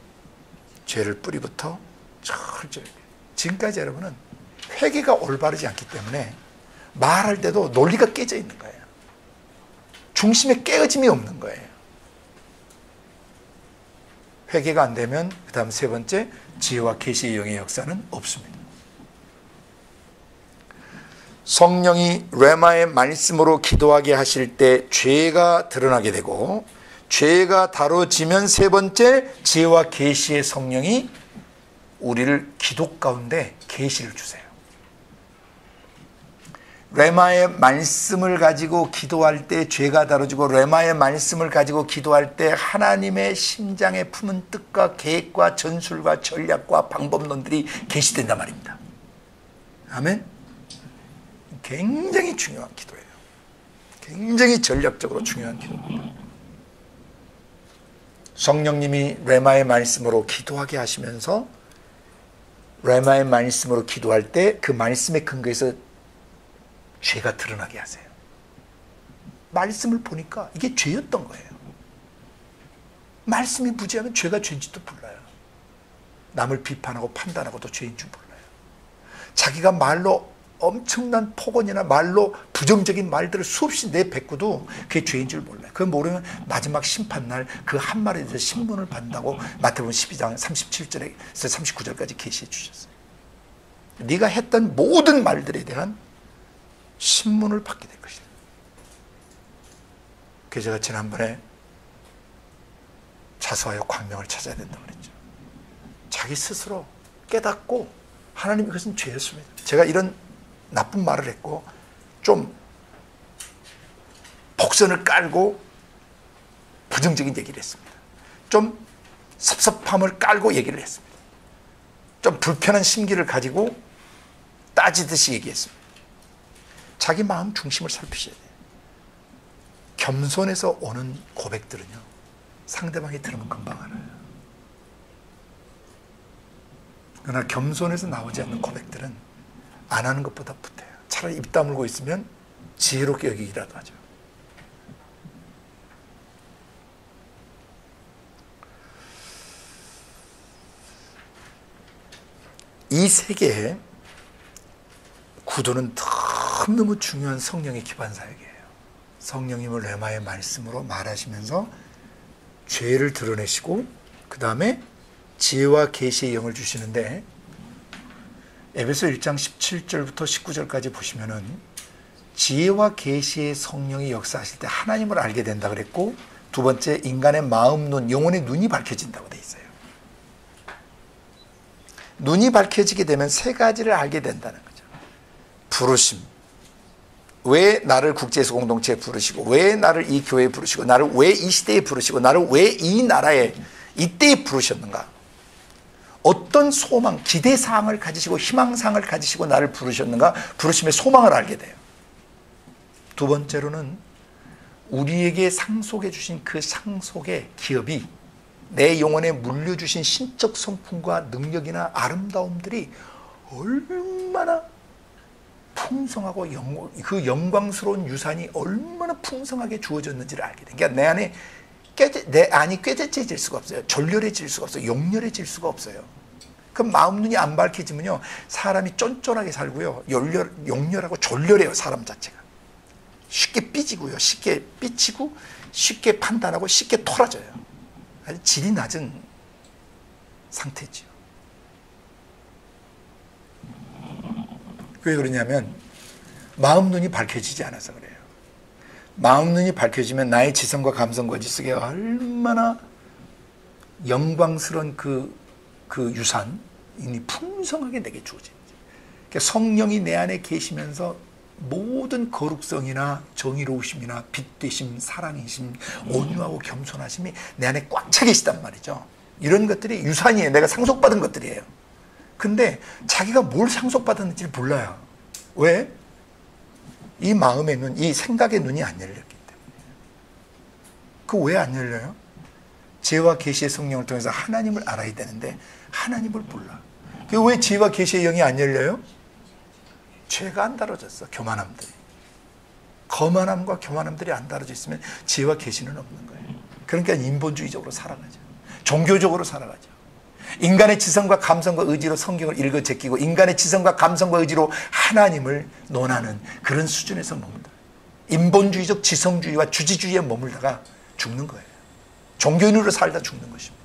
죄를 뿌리부터 철저히. 지금까지 여러분은 회개가 올바르지 않기 때문에 말할 때도 논리가 깨져 있는 거예요. 중심에 깨어짐이 없는 거예요. 회개가 안 되면 그 다음 세 번째, 지혜와 계시의 영의 역사는 없습니다. 성령이 레마의 말씀으로 기도하게 하실 때 죄가 드러나게 되고, 죄가 다뤄지면 세 번째, 지혜와 계시의 성령이 우리를 기도 가운데 계시를 주세요. 레마의 말씀을 가지고 기도할 때 죄가 다뤄지고, 레마의 말씀을 가지고 기도할 때 하나님의 심장에 품은 뜻과 계획과 전술과 전략과 방법론들이 계시된단 말입니다. 아멘. 굉장히 중요한 기도예요. 굉장히 전략적으로 중요한 기도입니다. 성령님이 레마의 말씀으로 기도하게 하시면서 레마의 말씀으로 기도할 때 그 말씀의 근거에서 죄가 드러나게 하세요. 말씀을 보니까 이게 죄였던 거예요. 말씀이 무지하면 죄가 죄인지도 몰라요. 남을 비판하고 판단하고도 죄인 줄 몰라요. 자기가 말로 엄청난 폭언이나 말로 부정적인 말들을 수없이 내뱉고도 그게 죄인 줄 몰라요. 그걸 모르면 마지막 심판날 그 한 말에 대해서 신문을 받는다고 마태복음 12장 37절에서 39절까지 계시해 주셨어요. 네가 했던 모든 말들에 대한 신문을 받게 될 것이다. 그래서 제가 지난번에 하소하여 광명을 찾아야 된다고 그랬죠. 자기 스스로 깨닫고 하나님 이것은 죄였습니다. 제가 이런 나쁜 말을 했고 좀 복선을 깔고 부정적인 얘기를 했습니다. 좀 섭섭함을 깔고 얘기를 했습니다. 좀 불편한 심기를 가지고 따지듯이 얘기했습니다. 자기 마음 중심을 살피셔야 돼요. 겸손에서 오는 고백들은요, 상대방이 들으면 금방 알아요. 그러나 겸손에서 나오지 않는 고백들은 안 하는 것보다 붙어요. 차라리 입 다물고 있으면 지혜롭게 여기기라도 하죠. 이 세계의 구도는 너무 중요한 성령의 기반 사역이에요. 성령님을 레마의 말씀으로 말하시면서 죄를 드러내시고 그 다음에 지혜와 계시의 영을 주시는데, 에베소 1장 17절부터 19절까지 보시면은 지혜와 계시의 성령이 역사하실 때 하나님을 알게 된다 그랬고, 두 번째 인간의 마음, 눈, 영혼의 눈이 밝혀진다고 돼 있어요. 눈이 밝혀지게 되면 세 가지를 알게 된다는 거죠. 부르심. 왜 나를 국제에서 공동체에 부르시고, 왜 나를 이 교회에 부르시고, 나를 왜 이 시대에 부르시고, 나를 왜 이 나라에 이때에 부르셨는가. 어떤 소망, 기대사항을 가지시고 희망사항을 가지시고 나를 부르셨는가. 부르심의 소망을 알게 돼요. 두 번째로는 우리에게 상속해 주신 그 상속의 기업이 내 영혼에 물려주신 신적 성품과 능력이나 아름다움들이 얼마나 풍성하고 그 영광스러운 유산이 얼마나 풍성하게 주어졌는지를 알게 돼요. 그러니까 내 안에 내 안이 꾀죄해질 수가 없어요. 졸렬해질 수가 없어요. 용렬해질 수가 없어요. 그럼 마음 눈이 안 밝혀지면요, 사람이 쫀쫀하게 살고요, 용렬하고 졸렬해요. 사람 자체가 쉽게 삐지고요, 쉽게 삐치고, 쉽게 판단하고 쉽게 토라져요. 아주 질이 낮은 상태죠. 왜 그러냐면 마음 눈이 밝혀지지 않아서 그래요. 마음 눈이 밝혀지면 나의 지성과 감성과 지식에 얼마나 영광스러운 그 유산이 풍성하게 내게 주어지는지. 그러니까 성령이 내 안에 계시면서 모든 거룩성이나 정의로우심이나 빛되심, 사랑이심, 온유하고 겸손하심이 내 안에 꽉 차 계시단 말이죠. 이런 것들이 유산이에요. 내가 상속받은 것들이에요. 근데 자기가 뭘 상속받았는지 몰라요. 왜? 이 마음의 눈, 이 생각의 눈이 안 열렸기 때문에. 그 왜 안 열려요? 지혜와 계시의 성령을 통해서 하나님을 알아야 되는데 하나님을 몰라. 그 왜 지혜와 계시의 영이 안 열려요? 죄가 안 다뤄졌어. 교만함들이. 거만함과 교만함들이 안 다뤄져 있으면 지혜와 계시는 없는 거예요. 그러니까 인본주의적으로 살아가죠. 종교적으로 살아가죠. 인간의 지성과 감성과 의지로 성경을 읽어 제끼고, 인간의 지성과 감성과 의지로 하나님을 논하는 그런 수준에서 머물다. 인본주의적 지성주의와 주지주의에 머물다가 죽는 거예요. 종교인으로 살다 죽는 것입니다.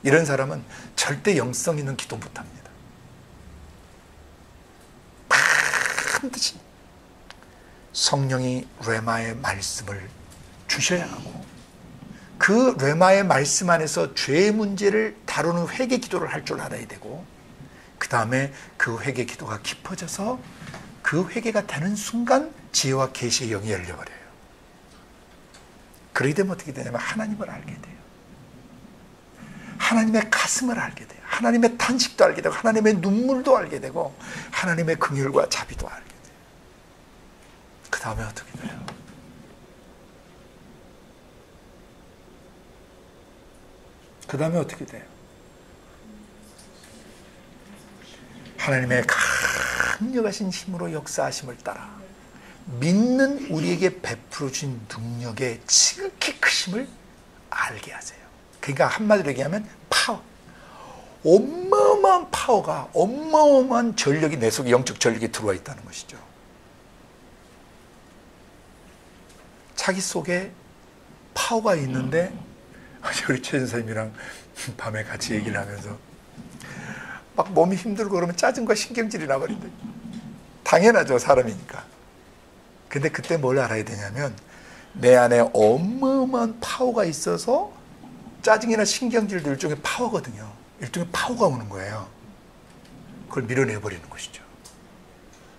이런 사람은 절대 영성 있는 기도 못합니다. 반드시 성령이 레마의 말씀을 주셔야 하고, 그 레마의 말씀 안에서 죄의 문제를 다루는 회개 기도를 할 줄 알아야 되고, 그 다음에 그 회개 기도가 깊어져서 그 회개가 되는 순간 지혜와 계시의 영이 열려버려요. 그러게 되면 어떻게 되냐면 하나님을 알게 돼요. 하나님의 가슴을 알게 돼요. 하나님의 탄식도 알게 되고, 하나님의 눈물도 알게 되고, 하나님의 긍휼과 자비도 알게 돼요. 그 다음에 어떻게 돼요? 그 다음에 어떻게 돼요? 하나님의 강력하신 힘으로 역사하심을 따라 믿는 우리에게 베풀어 주신 능력의 지극히 크심을 알게 하세요. 그러니까 한마디로 얘기하면 파워, 어마어마한 파워가, 어마어마한 전력이 내 속에, 영적 전력이 들어와 있다는 것이죠. 자기 속에 파워가 있는데, 우리 최 선생님이랑 밤에 같이 얘기를 하면서 막 몸이 힘들고 그러면 짜증과 신경질이 나버린다. 당연하죠, 사람이니까. 근데 그때 뭘 알아야 되냐면, 내 안에 어마어마한 파워가 있어서 짜증이나 신경질도 일종의 파워거든요. 일종의 파워가 오는 거예요. 그걸 밀어내버리는 것이죠.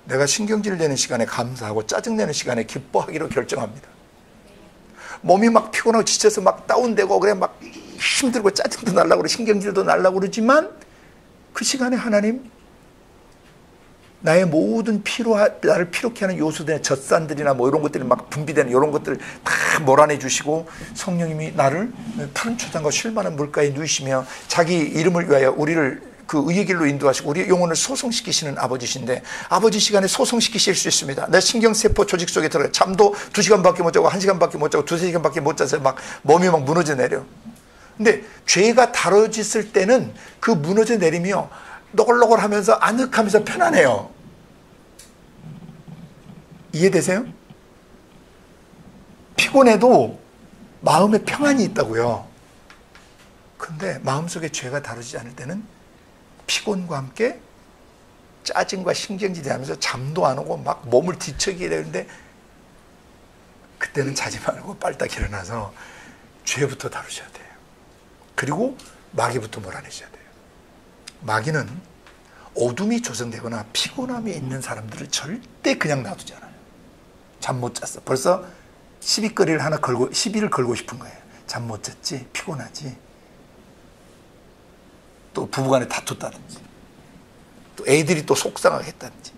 내가 신경질 내는 시간에 감사하고 짜증내는 시간에 기뻐하기로 결정합니다. 몸이 막 피곤하고 지쳐서 막 다운되고 그래 막 힘들고 짜증도 날라고 그러고 신경질도 날라고 그러지만 그 시간에 하나님 나의 모든 나를 피롭게 하는 요소들의 젖산들이나 뭐 이런 것들이 막 분비되는 이런 것들을 다 몰아내 주시고 성령님이 나를 푸른 초장과 쉴만한 물가에 누이시며 자기 이름을 위하여 우리를 그 의의 길로 인도하시고 우리의 영혼을 소성시키시는 아버지신데 아버지 시간에 소성시키실 수 있습니다. 내 신경세포 조직 속에 들어가 잠도 2시간밖에 못 자고 1시간밖에 못 자고 2-3시간밖에 못 자서 막 몸이 막 무너져 내려. 근데 죄가 다뤄졌을 때는 그 무너져 내리며 노골노골하면서 아늑하면서 편안해요. 이해되세요? 피곤해도 마음에 평안이 있다고요. 근데 마음속에 죄가 다루지 않을 때는 피곤과 함께 짜증과 신경질이 하면서 잠도 안 오고 막 몸을 뒤척이게 되는데 그때는 자지 말고 빨딱 일어나서 죄부터 다루셔야 돼요. 그리고 마귀부터 몰아내셔야 돼요. 마귀는 어둠이 조성되거나 피곤함이 있는 사람들을 절대 그냥 놔두지 않아요. 잠 못 잤어. 벌써 시비거리를 하나 걸고 시비를 걸고 싶은 거예요. 잠 못 잤지? 피곤하지? 또 부부간에 다퉜다든지 또 애들이 또 속상하게 했다든지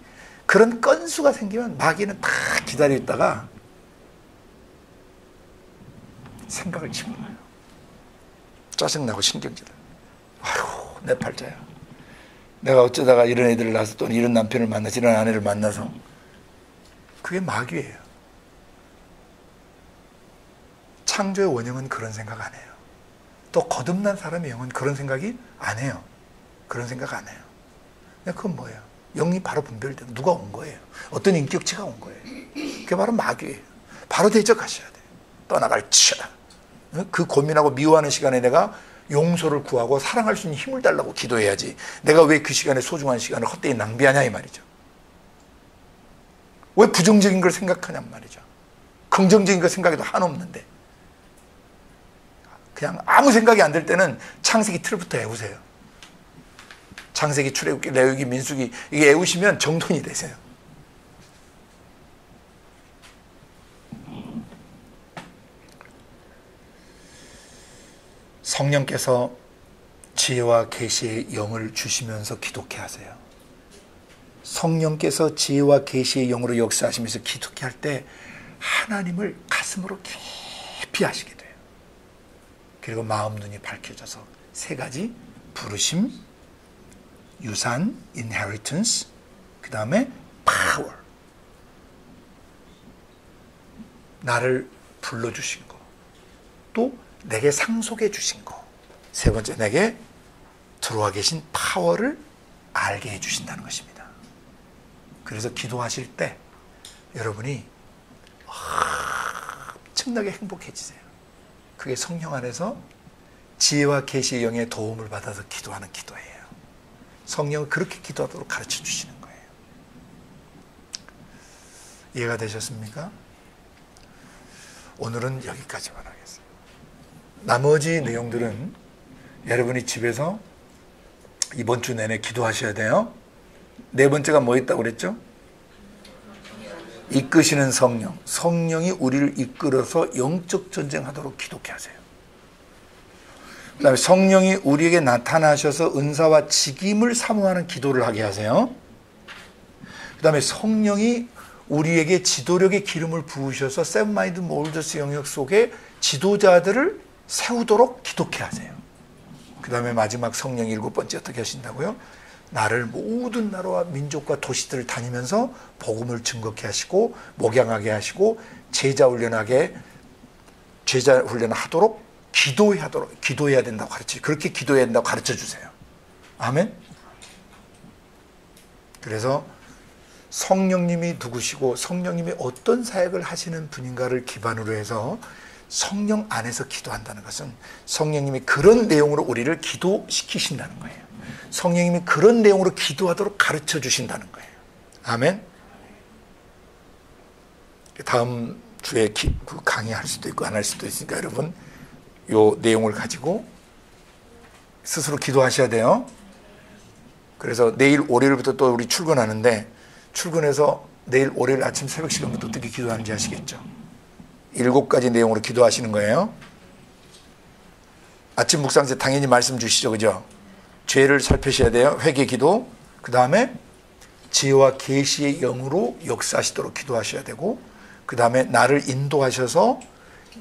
그런 건수가 생기면 마귀는 다 기다려 있다가 생각을 집어넣어요. 짜증나고 신경질을. 아휴 내 팔자야. 내가 어쩌다가 이런 애들을 낳아서 또는 이런 남편을 만나서 이런 아내를 만나서. 그게 마귀예요. 창조의 원형은 그런 생각 안 해요. 또 거듭난 사람의 영은 그런 생각이 안 해요. 그런 생각 안 해요. 그건 뭐예요? 영이 바로 분별되고 누가 온 거예요? 어떤 인격체가 온 거예요? 그게 바로 마귀예요. 바로 대적하셔야 돼요. 떠나갈지어다. 그 고민하고 미워하는 시간에 내가 용서를 구하고 사랑할 수 있는 힘을 달라고 기도해야지. 내가 왜 그 시간에 소중한 시간을 헛되이 낭비하냐 이 말이죠. 왜 부정적인 걸 생각하냔 말이죠. 긍정적인 거 생각해도 한없는데 그냥 아무 생각이 안 들 때는 창세기 틀부터 외우세요. 창세기, 출애굽기, 레위기, 민수기 이게 외우시면 정돈이 되세요. 성령께서 지혜와 계시의 영을 주시면서 기독해 하세요. 성령께서 지혜와 계시의 영으로 역사하시면서 기독해 할 때 하나님을 가슴으로 깊이 아시게 돼요. 그리고 마음 눈이 밝혀져서 세 가지 부르심, 유산, inheritance, 그 다음에 power. 나를 불러주신 거. 또 내게 상속해 주신 거. 세 번째 내게 들어와 계신 파워를 알게 해주신다는 것입니다. 그래서 기도하실 때 여러분이 엄청나게 행복해지세요. 그게 성령 안에서 지혜와 계시의 영의 도움을 받아서 기도하는 기도예요. 성령은 그렇게 기도하도록 가르쳐 주시는 거예요. 이해가 되셨습니까? 오늘은 여기까지만 하겠습니다. 나머지 내용들은 여러분이 집에서 이번 주 내내 기도하셔야 돼요. 네 번째가 뭐 있다고 그랬죠? 이끄시는 성령. 성령이 우리를 이끌어서 영적 전쟁하도록 기독해 하세요. 그 다음에 성령이 우리에게 나타나셔서 은사와 직임을 사모하는 기도를 하게 하세요. 그 다음에 성령이 우리에게 지도력의 기름을 부으셔서 세븐마인드 몰더스 영역 속에 지도자들을 세우도록 기독해 하세요. 그 다음에 마지막 성령이 7번째 어떻게 하신다고요? 나를 모든 나라와 민족과 도시들을 다니면서 복음을 증거케 하시고 목양하게 하시고 제자 훈련을 하도록 기도해야 된다고 가르치죠. 그렇게 기도해야 된다고 가르쳐 주세요. 아멘. 그래서 성령님이 누구시고 성령님이 어떤 사역을 하시는 분인가를 기반으로 해서 성령 안에서 기도한다는 것은 성령님이 그런 내용으로 우리를 기도시키신다는 거예요. 성령님이 그런 내용으로 기도하도록 가르쳐 주신다는 거예요. 아멘. 다음 주에 그 강의할 수도 있고 안 할 수도 있으니까 여러분 요 내용을 가지고 스스로 기도하셔야 돼요. 그래서 내일 월요일부터 또 우리 출근하는데 출근해서 내일 월요일 아침 새벽 시간부터 어떻게 기도하는지 아시겠죠? 7가지 내용으로 기도하시는 거예요. 아침 묵상 때 당연히 말씀 주시죠, 그죠? 죄를 살피셔야 돼요. 회개 기도. 그 다음에 지혜와 계시의 영으로 역사하시도록 기도하셔야 되고, 그 다음에 나를 인도하셔서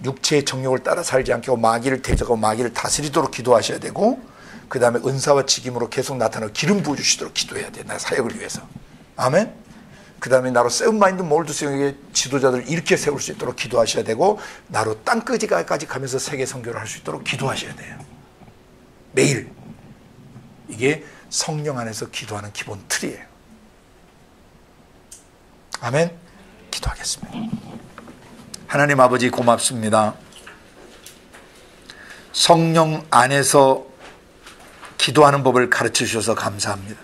육체의 정욕을 따라 살지 않게 하고 마귀를 대적하고 마귀를 다스리도록 기도하셔야 되고, 그 다음에 은사와 직임으로 계속 나타나고 기름 부어주시도록 기도해야 돼. 나 사역을 위해서. 아멘. 그 다음에 나로 세븐마인드 몰드 수용의 지도자들을 이렇게 세울 수 있도록 기도하셔야 되고, 나로 땅끝까지 가면서 세계 선교를 할 수 있도록 기도하셔야 돼요. 매일. 이게 성령 안에서 기도하는 기본 틀이에요. 아멘. 기도하겠습니다. 하나님 아버지 고맙습니다. 성령 안에서 기도하는 법을 가르쳐 주셔서 감사합니다.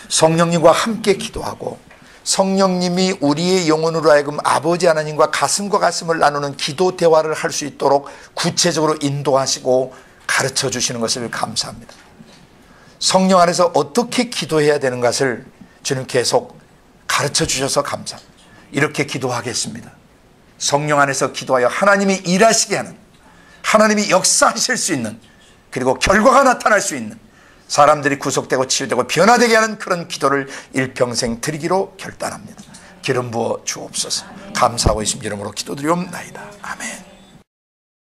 성령님과 함께 기도하고 성령님이 우리의 영혼으로 하여금 아버지 하나님과 가슴과 가슴을 나누는 기도 대화를 할 수 있도록 구체적으로 인도하시고 가르쳐 주시는 것을 감사합니다. 성령 안에서 어떻게 기도해야 되는 것을 주님 계속 가르쳐 주셔서 감사합니다. 이렇게 기도하겠습니다. 성령 안에서 기도하여 하나님이 일하시게 하는, 하나님이 역사하실 수 있는, 그리고 결과가 나타날 수 있는, 사람들이 구속되고 치유되고 변화되게 하는 그런 기도를 일평생 드리기로 결단합니다. 기름 부어 주옵소서. 감사하고 있습니다. 이름으로 기도드리옵나이다. 아멘.